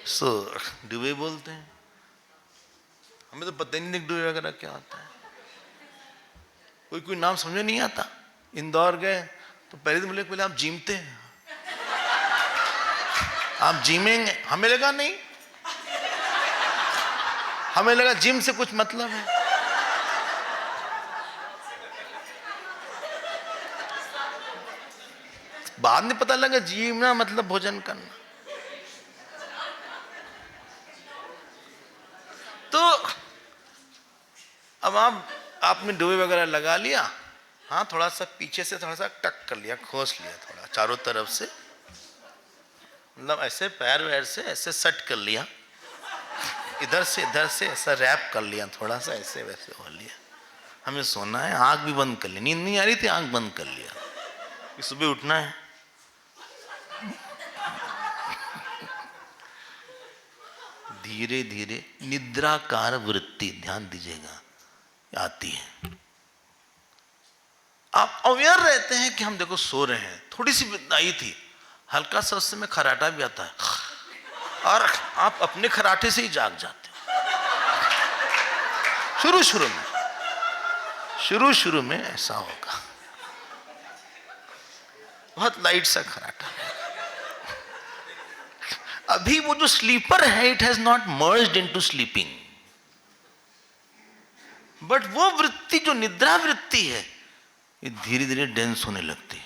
सो डुवे बोलते हैं। हमें तो पता ही नहीं डुवे वगैरह क्या होता है। कोई नाम समझ नहीं आता। इंदौर गए तो पहले तो बोले पहले आप जिमते हैं, आप जिमेंगे। हमें लगा नहीं, हमें लगा जिम से कुछ मतलब है। बाद में पता लगा जीना मतलब भोजन करना। तो अब आपने डोवे वगैरह लगा लिया, हाँ थोड़ा सा पीछे से थोड़ा सा टक कर लिया, खोस लिया थोड़ा चारों तरफ से, मतलब ऐसे पैर वैर से ऐसे सेट कर लिया, इधर से ऐसा रैप कर लिया, थोड़ा सा ऐसे वैसे हो लिया। हमें सोना है, आंख भी बंद कर ली, नींद नहीं आ रही थी, आंख बंद कर लिया कि सुबह उठना है। धीरे धीरे निद्राकार वृत्ति, ध्यान दीजिएगा, आती है। आप अवेयर रहते हैं कि हम देखो सो रहे हैं, थोड़ी सी आई थी, हल्का सा उससे में खराटा भी आता है और आप अपने खराटे से ही जाग जाते हो। शुरू में ऐसा होगा, बहुत लाइट सा खराटा। अभी वो जो स्लीपर है, it has not merged into sleeping, but वो वृत्ति जो निद्रा वृत्ति है, ये धीरे धीरे डेंस होने लगती है,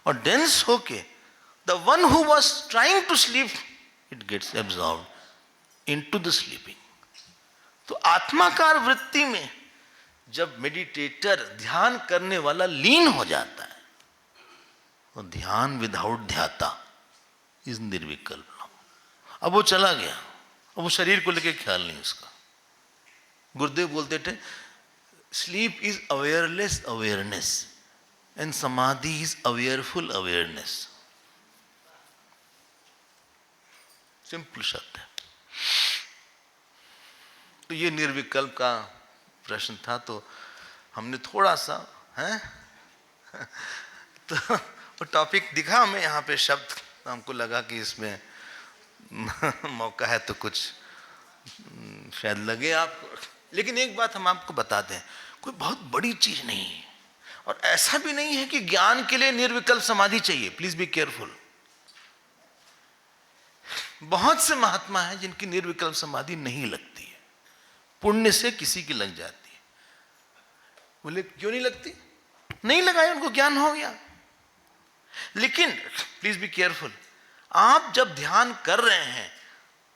और डेंस होके the one who was trying to sleep, it gets absorbed into the sleeping. तो आत्माकार वृत्ति में जब मेडिटेटर, ध्यान करने वाला लीन हो जाता है, और ध्यान विदाउट ध्याता इज निर्विकल्प। अब वो चला गया, अब वो शरीर को लेके ख्याल नहीं उसका। गुरुदेव बोलते थे स्लीप इज अवेयरलेस अवेयरनेस एंड समाधि इज अवेयरफुल अवेयरनेस। सिंपल शब्द है। तो ये निर्विकल्प का प्रश्न था, तो हमने थोड़ा सा है तो वो टॉपिक दिखा हमें यहाँ पे शब्द, तो हमको लगा कि इसमें मौका है तो कुछ शायद लगे आपको। लेकिन एक बात हम आपको बता दें, कोई बहुत बड़ी चीज नहीं है, और ऐसा भी नहीं है कि ज्ञान के लिए निर्विकल्प समाधि चाहिए। Please be careful. बहुत से महात्मा हैं जिनकी निर्विकल्प समाधि नहीं लगती है, पुण्य से किसी की लग जाती है। बोले क्यों नहीं लगती? नहीं लगाया, उनको ज्ञान हो गया। लेकिन प्लीज बी केयरफुल, आप जब ध्यान कर रहे हैं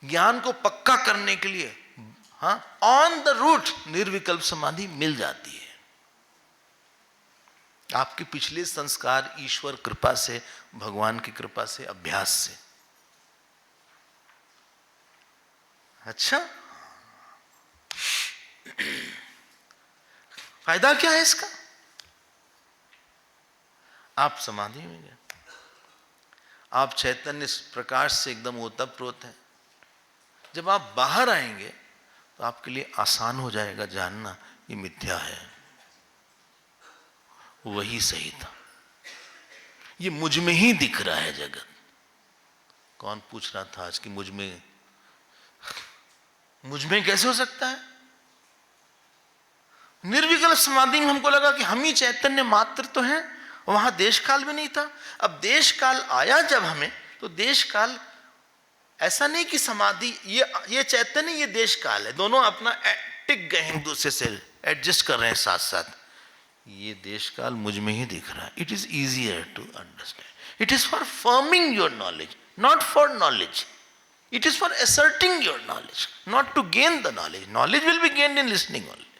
ज्ञान को पक्का करने के लिए, हाँ ऑन द रूट निर्विकल्प समाधि मिल जाती है। आपके पिछले संस्कार, ईश्वर कृपा से, भगवान की कृपा से, अभ्यास से। अच्छा, फायदा क्या है इसका? आप समाधि में गए, आप चैतन्य प्रकाश से एकदम ओतप्रोत है। जब आप बाहर आएंगे तो आपके लिए आसान हो जाएगा जानना ये मिथ्या है, वही सही था, ये मुझ में ही दिख रहा है जगत। कौन पूछ रहा था आज कि मुझ में मुझ में कैसे हो सकता है? निर्विकल्प समाधि में हमको लगा कि हम ही चैतन्य मात्र तो हैं, वहां देश काल भी नहीं था। अब देश काल आया जब हमें, तो देश काल ऐसा नहीं कि समाधि ये चैतन्य ये देश काल है, दोनों अपना टिक गए हैं, एक दूसरे से एडजस्ट कर रहे हैं साथ साथ। ये देश काल मुझ में ही दिख रहा है। It is easier to understand. It is for firming your knowledge, not for knowledge. It is for asserting your knowledge, not to gain the knowledge. Knowledge will be gained in listening only.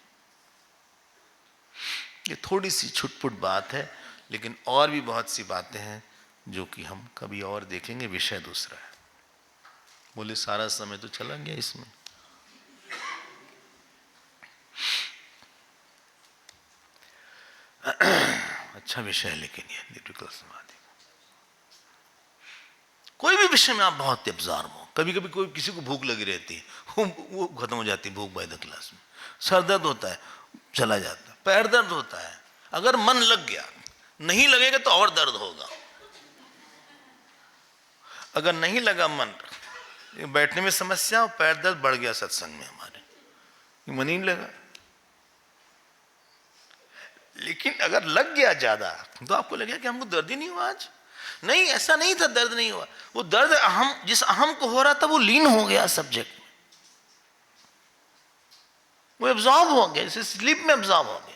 ये थोड़ी सी छुटपुट बात है, लेकिन और भी बहुत सी बातें हैं जो कि हम कभी और देखेंगे। विषय दूसरा है। बोले सारा समय तो चला गया इसमें। अच्छा विषय है, लेकिन ये निर्विकल्प समाधि, कोई भी विषय में आप बहुत एब्जॉर्ब हो। कभी कभी कोई किसी को भूख लगी रहती है, वो खत्म हो जाती है भूख बाय द क्लास में। सर दर्द होता है, चला जाता है। पैर दर्द होता है, अगर मन लग गया, नहीं लगेगा तो और दर्द होगा। अगर नहीं लगा मन, बैठने में समस्या, पैर दर्द बढ़ गया सत्संग में हमारे, मन ही नहीं लगा। लेकिन अगर लग गया ज्यादा तो आपको लगेगा कि हमको दर्द ही नहीं हुआ आज। नहीं, ऐसा नहीं था, दर्द नहीं हुआ। वो दर्द अहम, जिस अहम को हो रहा था वो लीन हो गया सब्जेक्ट में, वो एब्जॉर्ब हो गया, जैसे स्लीप में एब्जॉर्ब हो गया।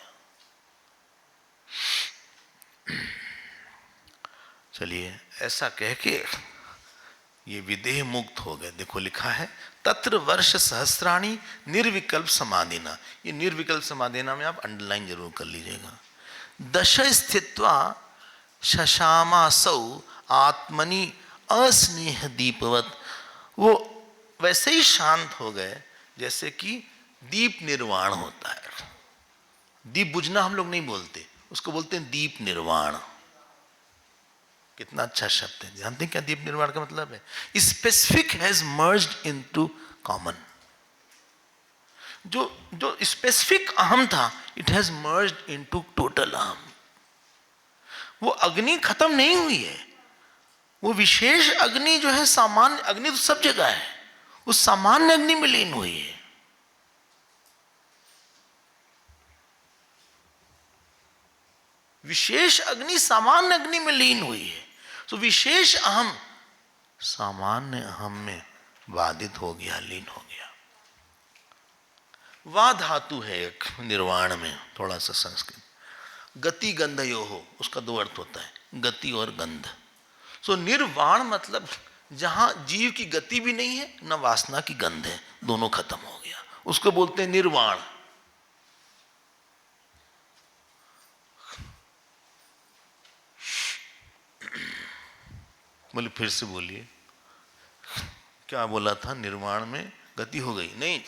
चलिए, ऐसा कह के ये विदेह मुक्त हो गए। देखो लिखा है तत्र वर्ष सहस्राणी निर्विकल्प समाधिना। ये निर्विकल्प समाधिना में आप अंडरलाइन जरूर कर लीजिएगा। दश स्थित्वा शशामासौ आत्मनि अस्नेह दीपवत। वो वैसे ही शांत हो गए जैसे कि दीप निर्वाण होता है। दीप बुझना हम लोग नहीं बोलते, उसको बोलते हैं दीप निर्वाण। कितना अच्छा शब्द है। जानते हैं क्या दीप निर्वाण का मतलब है? Specific has merged into common. जो स्पेसिफिक अहम था, it has merged into total अहम। वो अग्नि खत्म नहीं हुई है। वो विशेष अग्नि जो है, सामान्य अग्नि तो सब जगह है, उस सामान्य अग्नि में लीन हुई है। विशेष अग्नि सामान्य अग्नि में लीन हुई है। तो विशेष अहम सामान्य अहम में बाधित हो गया, लीन हो गया। वा धातु है एक निर्वाण में, थोड़ा सा संस्कृत। गति गंध यो हो, उसका दो अर्थ होता है, गति और गंध। सो निर्वाण मतलब जहां जीव की गति भी नहीं है, न वासना की गंध है, दोनों खत्म हो गया, उसको बोलते हैं निर्वाण। बोले फिर से बोलिए, क्या बोला था? निर्वाण में गति हो गई? नहीं,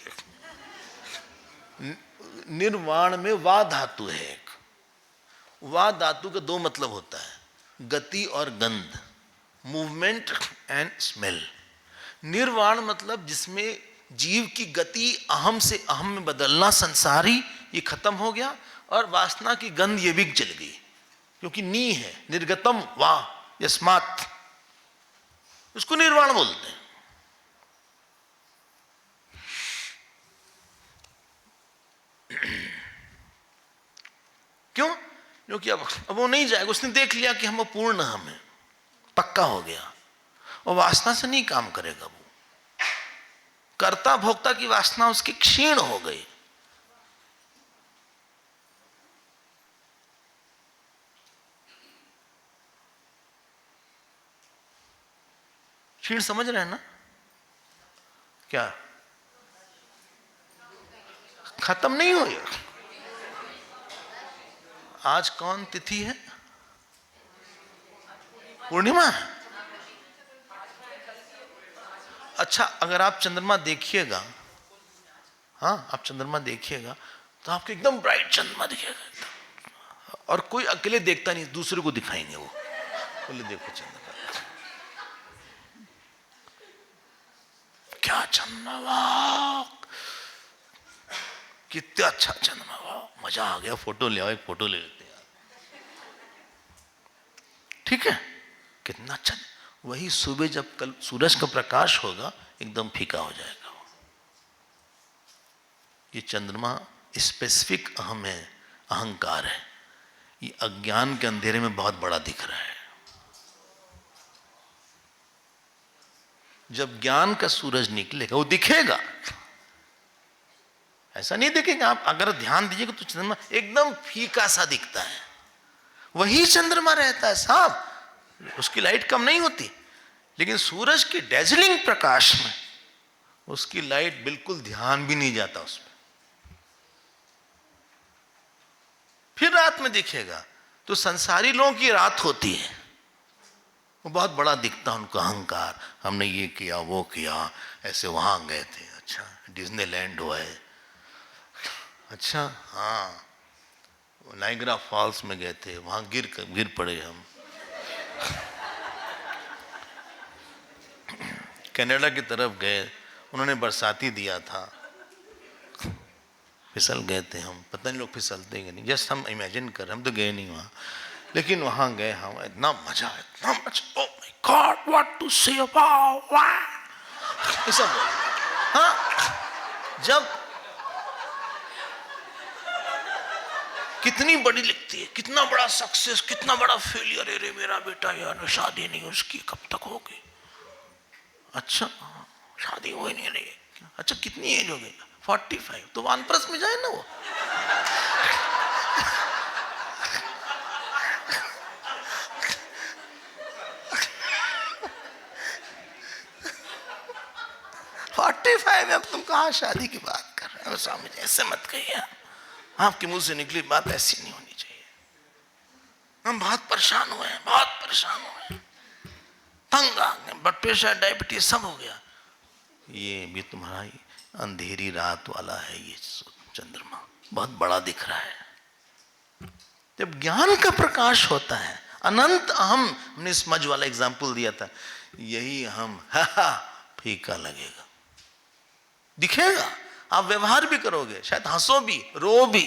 निर्वाण में वा धातु है एक। वा धातु का दो मतलब होता है, गति और गंध, मूवमेंट एंड स्मेल। निर्वाण मतलब जिसमें जीव की गति अहम से अहम में बदलना, संसारी, ये खत्म हो गया, और वासना की गंध ये भी चल गई, क्योंकि नी है, निर्गतम वा यस्मात्, उसको निर्वाण बोलते हैं। क्यों? क्योंकि अब वो नहीं जाएगा, उसने देख लिया कि हम पूर्ण हम है, पक्का हो गया, और वासना से नहीं काम करेगा। वो कर्ता भोक्ता की वासना उसकी क्षीण हो गई। क्षीण समझ रहे हैं ना? क्या खत्म नहीं हुई? आज कौन तिथि है? पूर्णिमा। अच्छा, अगर आप चंद्रमा देखिएगा, हाँ आप चंद्रमा देखिएगा तो आपको एकदम ब्राइट चंद्रमा दिखेगा एकदम, और कोई अकेले देखता नहीं, दूसरे को दिखाएंगे वो, बोले देखो चंद्रमा, क्या चंद्रमा, कितना अच्छा चंद्रमा, मजा आ गया, फोटो ले आओ, एक फोटो ले लेते हैं। ठीक है, कितना अच्छा। वही सुबह जब कल सूरज का प्रकाश होगा, एकदम फीका हो जाएगा। ये चंद्रमा स्पेसिफिक अहम है, अहंकार है। ये अज्ञान के अंधेरे में बहुत बड़ा दिख रहा है। जब ज्ञान का सूरज निकलेगा वो दिखेगा, ऐसा नहीं दिखेगा। आप अगर ध्यान दीजिएगा तो चंद्रमा एकदम फीका सा दिखता है, वही चंद्रमा रहता है साहब, उसकी लाइट कम नहीं होती। लेकिन सूरज के डेजलिंग प्रकाश में उसकी लाइट बिल्कुल ध्यान भी नहीं जाता उसमें, फिर रात में दिखेगा। तो संसारी लोगों की रात होती है, वो बहुत बड़ा दिखता है उनका अहंकार, हमने ये किया वो किया, ऐसे वहां गए थे, अच्छा डिज्नीलैंड हुआ है, अच्छा हाँ नाइग्रा फॉल्स में गए थे, वहां गिर पड़े हम। कनाडा की तरफ गए, उन्होंने बरसाती दिया था, फिसल गए थे हम। पता नहीं लोग फिसलते कि नहीं, जस्ट हम इमेजिन कर रहे, हम तो गए नहीं वहाँ, लेकिन वहाँ गए हम, इतना मजा, इतना मजा, oh my God what to say about ये सब। हाँ, जब कितनी बड़ी लिखती है, कितना बड़ा सक्सेस, कितना बड़ा फेलियर, अरे मेरा बेटा यार शादी नहीं उसकी, कब तक होगी, अच्छा शादी हो ही नहीं रही, अच्छा कितनी एज हो गई, 45, तो वानप्रस्थ में जाए ना वो। अब तुम कहाँ शादी की बात कर रहे हो स्वामी जी, ऐसे मत कहिए, आपके मुंह से निकली बात ऐसी नहीं होनी चाहिए। हम बहुत परेशान हुए हैं, बहुत परेशान हुए हैं, तंग आ गए, ब्लड प्रेशर डायबिटीज सब हो गया। ये भी तुम्हारा ही अंधेरी रात वाला है, ये चंद्रमा बहुत बड़ा दिख रहा है। जब ज्ञान का प्रकाश होता है, अनंत अहम, हमने स्मज वाला एग्जाम्पल दिया था, यही हम फीका लगेगा, दिखेगा, आप व्यवहार भी करोगे, शायद हंसो भी, रो भी।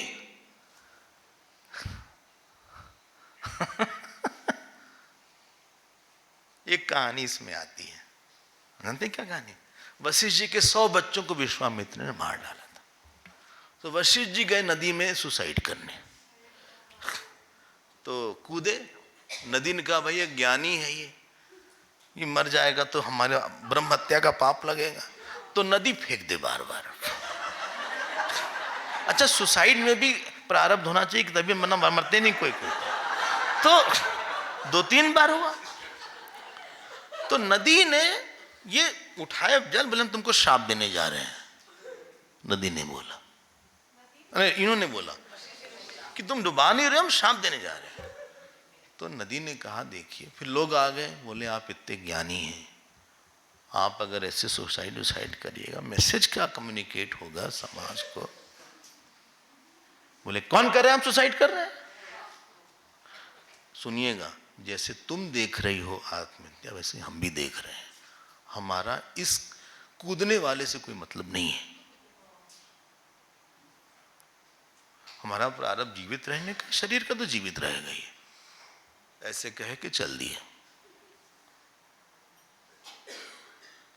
एक कहानी इसमें आती है, जानते क्या कहानी? वशिष्ठ जी के 100 बच्चों को विश्वामित्र ने मार डाला था, तो वशिष्ठ जी गए नदी में सुसाइड करने, तो कूदे, नदी ने कहा भाई ये ज्ञानी है, ये मर जाएगा तो हमारे ब्रह्म हत्या का पाप लगेगा, तो नदी फेंक दे बार बार। अच्छा सुसाइड में भी प्रारब्ध होना चाहिए कि तभी मरना, मरते नहीं कोई कोई, तो 2-3 बार हुआ। तो नदी ने ये उठाया जल, बोले हम तुमको श्राप देने जा रहे हैं, नदी ने बोला, अरे इन्होंने बोला कि तुम डुबा नहीं रहे, हम श्राप देने जा रहे हैं। तो नदी ने कहा देखिए, फिर लोग आ गए, बोले आप इतने ज्ञानी हैं, आप अगर ऐसे सुसाइड करिएगा, मैसेज क्या कम्युनिकेट होगा समाज को? बोले कौन कर रहे हैं, हम सुसाइड कर रहे हैं? सुनिएगा, जैसे तुम देख रही हो आत्महत्या, वैसे हम भी देख रहे हैं, हमारा इस कूदने वाले से कोई मतलब नहीं है, हमारा प्रारब्ध जीवित रहने का, शरीर का तो जीवित रहेगा ही, ऐसे कह के चल दिए।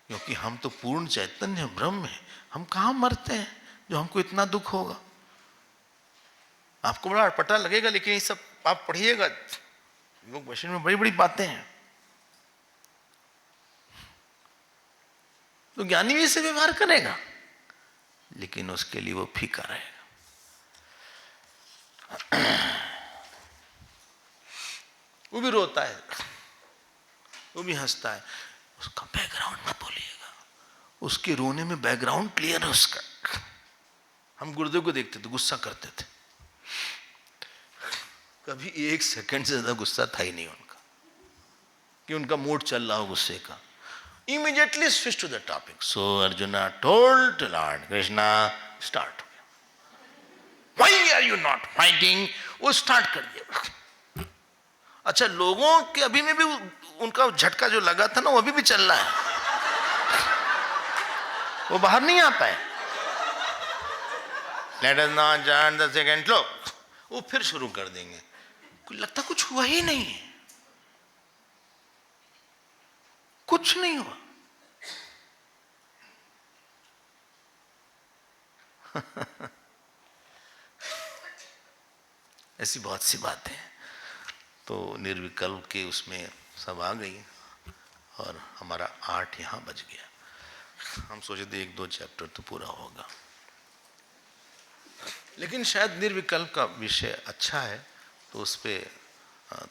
क्योंकि हम तो पूर्ण चैतन्य ब्रह्म है, हम कहां मरते हैं जो हमको इतना दुख होगा। आपको बड़ा अटपटा लगेगा, लेकिन ये सब आप पढ़िएगा, योग वचन में बड़ी बड़ी बातें हैं। तो ज्ञानी भी इससे व्यवहार करेगा, लेकिन उसके लिए वो फीका रहेगा। वो भी रोता है, वो भी हंसता है, उसका बैकग्राउंड मत बोलिएगा, उसके रोने में बैकग्राउंड क्लियर है उसका। हम गुरुदेव को देखते थे, गुस्सा करते थे, कभी 1 सेकंड से ज्यादा गुस्सा था ही नहीं उनका, कि उनका मूड चल रहा हो गुस्से का, immediately switch to the topic. So Arjuna told lord Krishna, start हो गया, why are you not fighting, वो स्टार्ट कर दिया। अच्छा लोगों के अभी में भी उनका झटका जो लगा था ना, वो अभी भी चल रहा है, वो बाहर नहीं आ पाए। Let us not join the second श्लोक, वो फिर शुरू कर देंगे, लगता कुछ हुआ ही नहीं है, कुछ नहीं हुआ। ऐसी बहुत सी बातें हैं। तो निर्विकल्प के उसमें सब आ गई और हमारा 8 यहाँ बच गया। हम सोचे थे 1-2 चैप्टर तो पूरा होगा, लेकिन शायद निर्विकल्प का विषय अच्छा है तो उस पर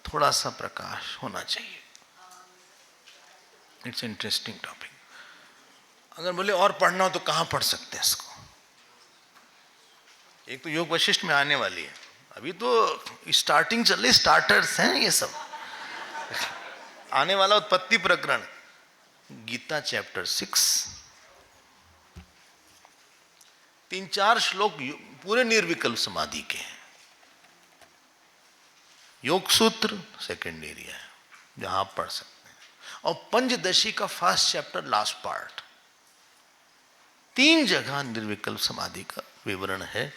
थोड़ा सा प्रकाश होना चाहिए। It's interesting topic. अगर बोले और पढ़ना हो तो कहाँ पढ़ सकते हैं इसको? एक तो योग वशिष्ठ में आने वाली है, अभी तो स्टार्टिंग चल रही, स्टार्टर्स हैं ये सब। आने वाला उत्पत्ति प्रकरण, गीता चैप्टर 6, 3-4 श्लोक पूरे निर्विकल्प समाधि के हैं। योग सूत्र सेकेंड एरिया है जहां आप पढ़ सकते हैं, और पंचदशी का फर्स्ट चैप्टर लास्ट पार्ट, 3 जगह निर्विकल्प समाधि का विवरण है।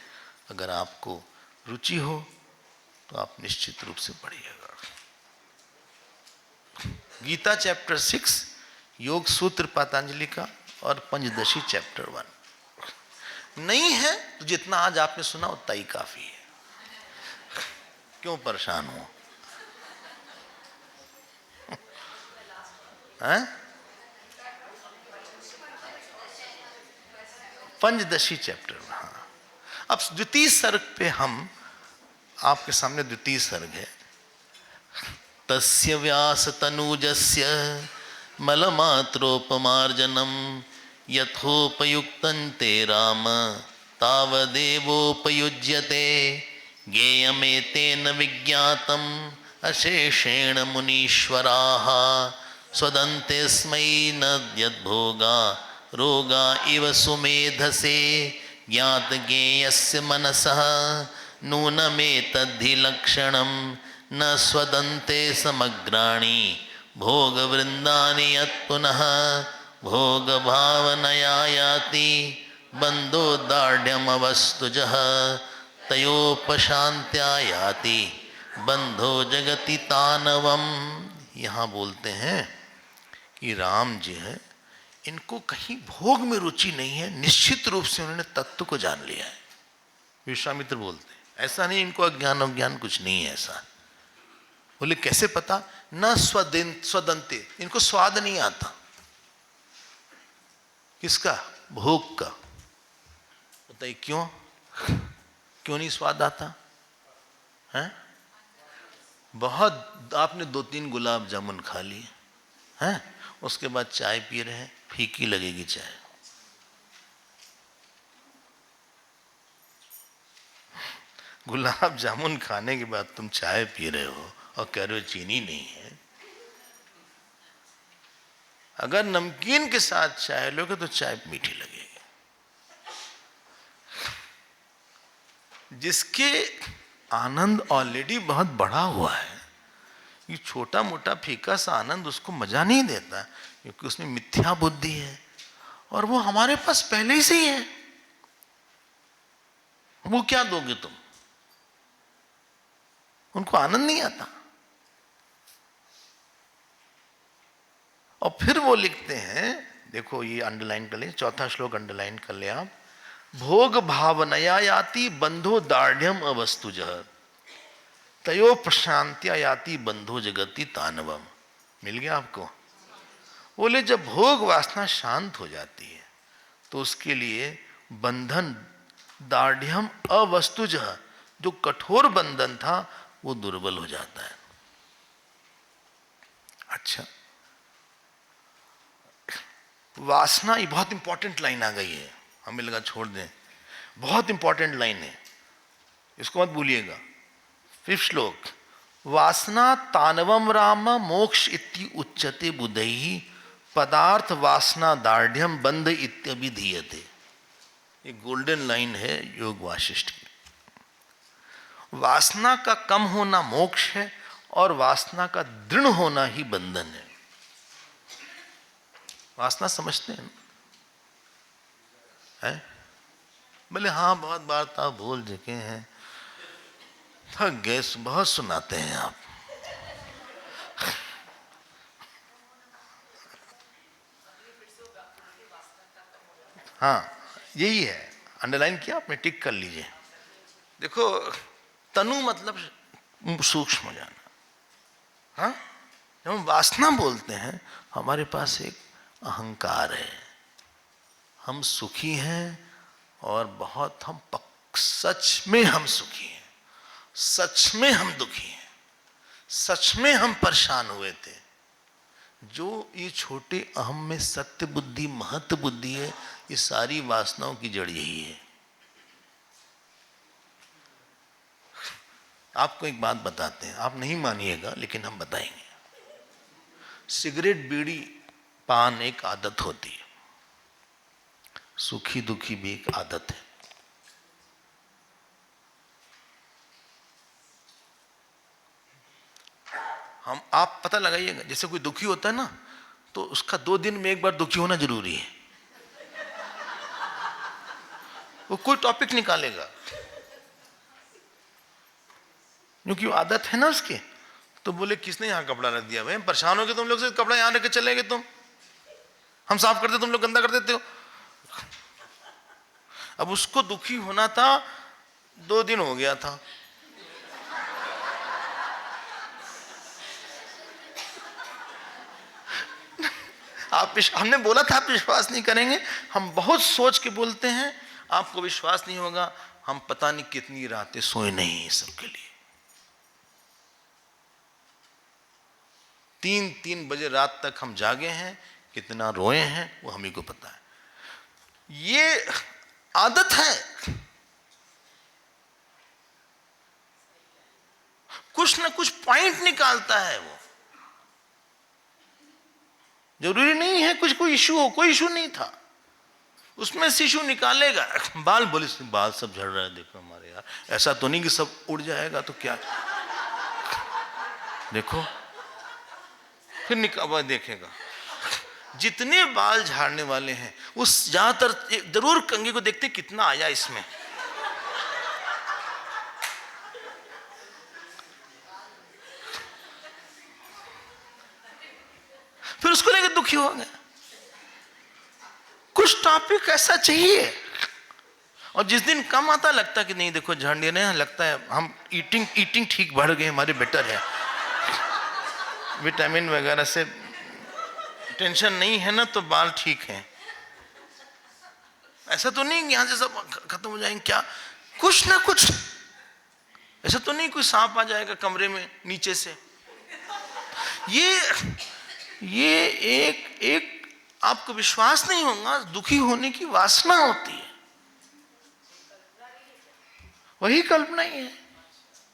अगर आपको रुचि हो तो आप निश्चित रूप से पढ़िएगा। गीता चैप्टर 6, योग सूत्र पतंजलि का, और पंचदशी चैप्टर 1। नहीं है तो जितना आज आपने सुना उतना ही काफी है। क्यों परेशान हो? हैं? पंचदशी चैप्टर। हाँ, अब द्वितीय सर्ग पे हम आपके सामने द्वितीय सर्ग है। तस्य व्यास तनूजस्य मलमात्रोपमार्जनम यथोपयुक्तं ते राम तावदेवोपयुज्यते ज्ञेयमेतेन विज्ञातम् अशेषेण मुनीश्वराः स्वदन्तेस्मै न यद्भोगा रोगा इव सुमेधसे ज्ञातज्ञेयस्य मनसः नूनमेतद्धि लक्षणं न स्वदन्ते समग्राणि भोगवृन्दानि यत्पुनः भोगभावनया याति बन्धोदार्ढ्यमवस्तुजः तयोपशान्त्या याति बंधो जगति तानवम। यहाँ बोलते हैं कि राम जी हैं, इनको कहीं भोग में रुचि नहीं है, निश्चित रूप से उन्होंने तत्व को जान लिया है। विश्वामित्र बोलते हैं ऐसा नहीं इनको अज्ञान कुछ नहीं है ऐसा। बोले कैसे पता? न स्वदंते, इनको स्वाद नहीं आता। किसका? भोग का। बताइए क्यों नहीं स्वाद आता है? बहुत आपने 2-3 गुलाब जामुन खा लिए हैं, उसके बाद चाय पी रहे हैं, फीकी लगेगी चाय। गुलाब जामुन खाने के बाद तुम चाय पी रहे हो और कह रहे हो चीनी नहीं है। अगर नमकीन के साथ चाय लोगे तो चाय मीठी लगेगी। जिसके आनंद ऑलरेडी बहुत बढ़ा हुआ है, ये छोटा मोटा फीका सा आनंद उसको मजा नहीं देता, क्योंकि उसमें मिथ्या बुद्धि है और वो हमारे पास पहले से ही है। वो क्या दोगे तुम? उनको आनंद नहीं आता। और फिर वो लिखते हैं, देखो ये अंडरलाइन कर ले, 4था श्लोक अंडरलाइन कर ले आप। भोग भावनया याति बंधो दार्ढ्यम अवस्तुजः तयो प्रशांत्या याति बंधो जगति तानवम। मिल गया आपको? बोले जब भोग वासना शांत हो जाती है तो उसके लिए बंधन दार्ढ्यम अवस्तुजः, जो कठोर बंधन था वो दुर्बल हो जाता है। अच्छा, वासना, ये बहुत इंपॉर्टेंट लाइन आ गई है, हमें लगा छोड़ दें, बहुत इंपॉर्टेंट लाइन है, इसको मत भूलिएगा। 5th श्लोक, वासना तानवम राम मोक्ष इति उच्यते बुधैः पदार्थ वासना दार्ढ्यम बंध इत्यभिधीयते। ये गोल्डन लाइन है योग वाशिष्ठ की। वासना का कम होना मोक्ष है और वासना का दृढ़ होना ही बंधन है। वासना समझते हैं? है? बोले हाँ बहुत बार तो आप भूल चुके हैं, थक गए, बहुत सुनाते हैं आप। हाँ यही है, अंडरलाइन किया आपने, टिक कर लीजिए। देखो, तनु मतलब सूक्ष्म जाना। हाँ, जब हम वासना बोलते हैं, हमारे पास एक अहंकार है, हम सुखी हैं और बहुत हम सच में हम सुखी हैं, सच में हम दुखी हैं, सच में हम परेशान हुए थे। जो ये छोटे अहम में सत्य बुद्धि, महत्व बुद्धि है, ये सारी वासनाओं की जड़ यही है। आपको एक बात बताते हैं, आप नहीं मानिएगा लेकिन हम बताएंगे। सिगरेट, बीड़ी, पान एक आदत होती है, सुखी दुखी भी एक आदत है। आप पता लगाइएगा, जैसे कोई दुखी होता है ना, तो उसका 2 दिन में एक बार दुखी होना जरूरी है। वो कोई टॉपिक निकालेगा, क्योंकि वो आदत है ना उसके। तो बोले किसने यहाँ कपड़ा रख दिया, भाई परेशान हो गए तुम लोग से, कपड़ा यहाँ रख के चले गए तुम, हम साफ करते तुम लोग गंदा कर देते हो। अब उसको दुखी होना था, 2 दिन हो गया था। हमने बोला था आप विश्वास नहीं करेंगे, हम बहुत सोच के बोलते हैं, आपको विश्वास नहीं होगा। हम पता नहीं कितनी रातें सोए नहीं है सबके लिए। 3-3 बजे रात तक हम जागे हैं, कितना रोए हैं वो हम ही को पता है। ये आदत है। कुछ ना कुछ पॉइंट निकालता है वो। जरूरी नहीं है कुछ कोई इशू हो, कोई इशू नहीं था, उसमें से इशू निकालेगा। बाल, बोले बाल सब झड़ रहा है, देखो हमारे यार, ऐसा तो नहीं कि सब उड़ जाएगा तो क्या, देखो फिर निकाल देखेगा। जितने बाल झाड़ने वाले हैं उस ज्यादातर जरूर कंघी को देखते कितना आया इसमें। फिर उसको लेकर दुखी हो गए। कुछ टॉपिक ऐसा चाहिए, और जिस दिन कम आता लगता कि नहीं देखो झड़ने नहीं लगता है, हम ईटिंग ठीक बढ़ गए, हमारे बेटर है, विटामिन वगैरह से टेंशन नहीं है ना, तो बाल ठीक हैं। ऐसा तो नहीं यहां से सब खत्म हो जाएंगे क्या, कुछ ना कुछ। ऐसा तो नहीं कोई सांप आ जाएगा कमरे में नीचे से। ये एक आपको विश्वास नहीं होगा, दुखी होने की वासना होती है, वही कल्पना ही है।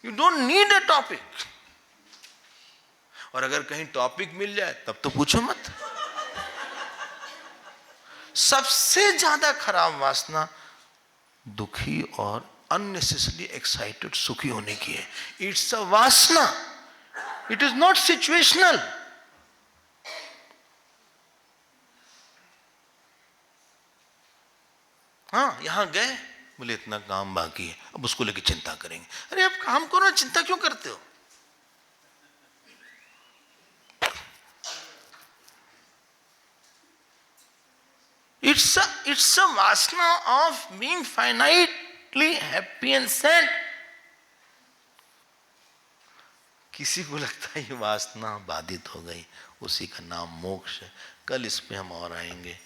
You don't need a topic. और अगर कहीं टॉपिक मिल जाए तब तो पूछो मत। सबसे ज्यादा खराब वासना दुखी और अननेसेसरी एक्साइटेड सुखी होने की है। इट्स अ वासना, इट इज नॉट सिचुएशनल। हाँ, यहां गए, बोले इतना काम बाकी है, अब उसको लेके चिंता करेंगे। अरे अब काम करो, चिंता क्यों करते हो। It's a vasana of being finitely happy and sad. किसी को लगता है ये वासना बाधित हो गई, उसी का नाम मोक्ष है। कल इस पे हम और आएंगे,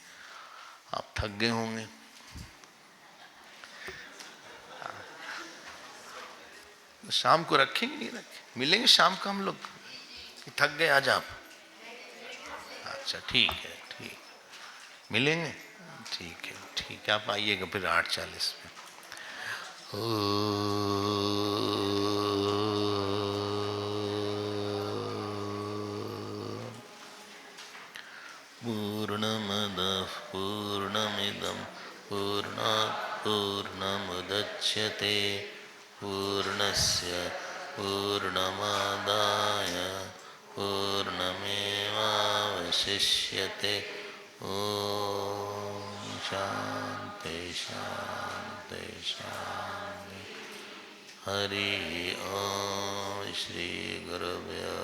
आप थक गए होंगे। शाम को रखेंगे नहीं रखें, मिलेंगे शाम को हम लोग। थक गए आज आप? अच्छा ठीक है, ठीक मिलेंगे, ठीक है, आप आइएगा फिर 8:40 में। पूर्णमदः पूर्णमिदं पूर्णात् पूर्णमुदच्यते पूर्णस्य पूर्णमादाय पूर्णमेवावशिष्यते। ओम शांति शांति शांति। हरि ओम। श्री गुरुभ्यो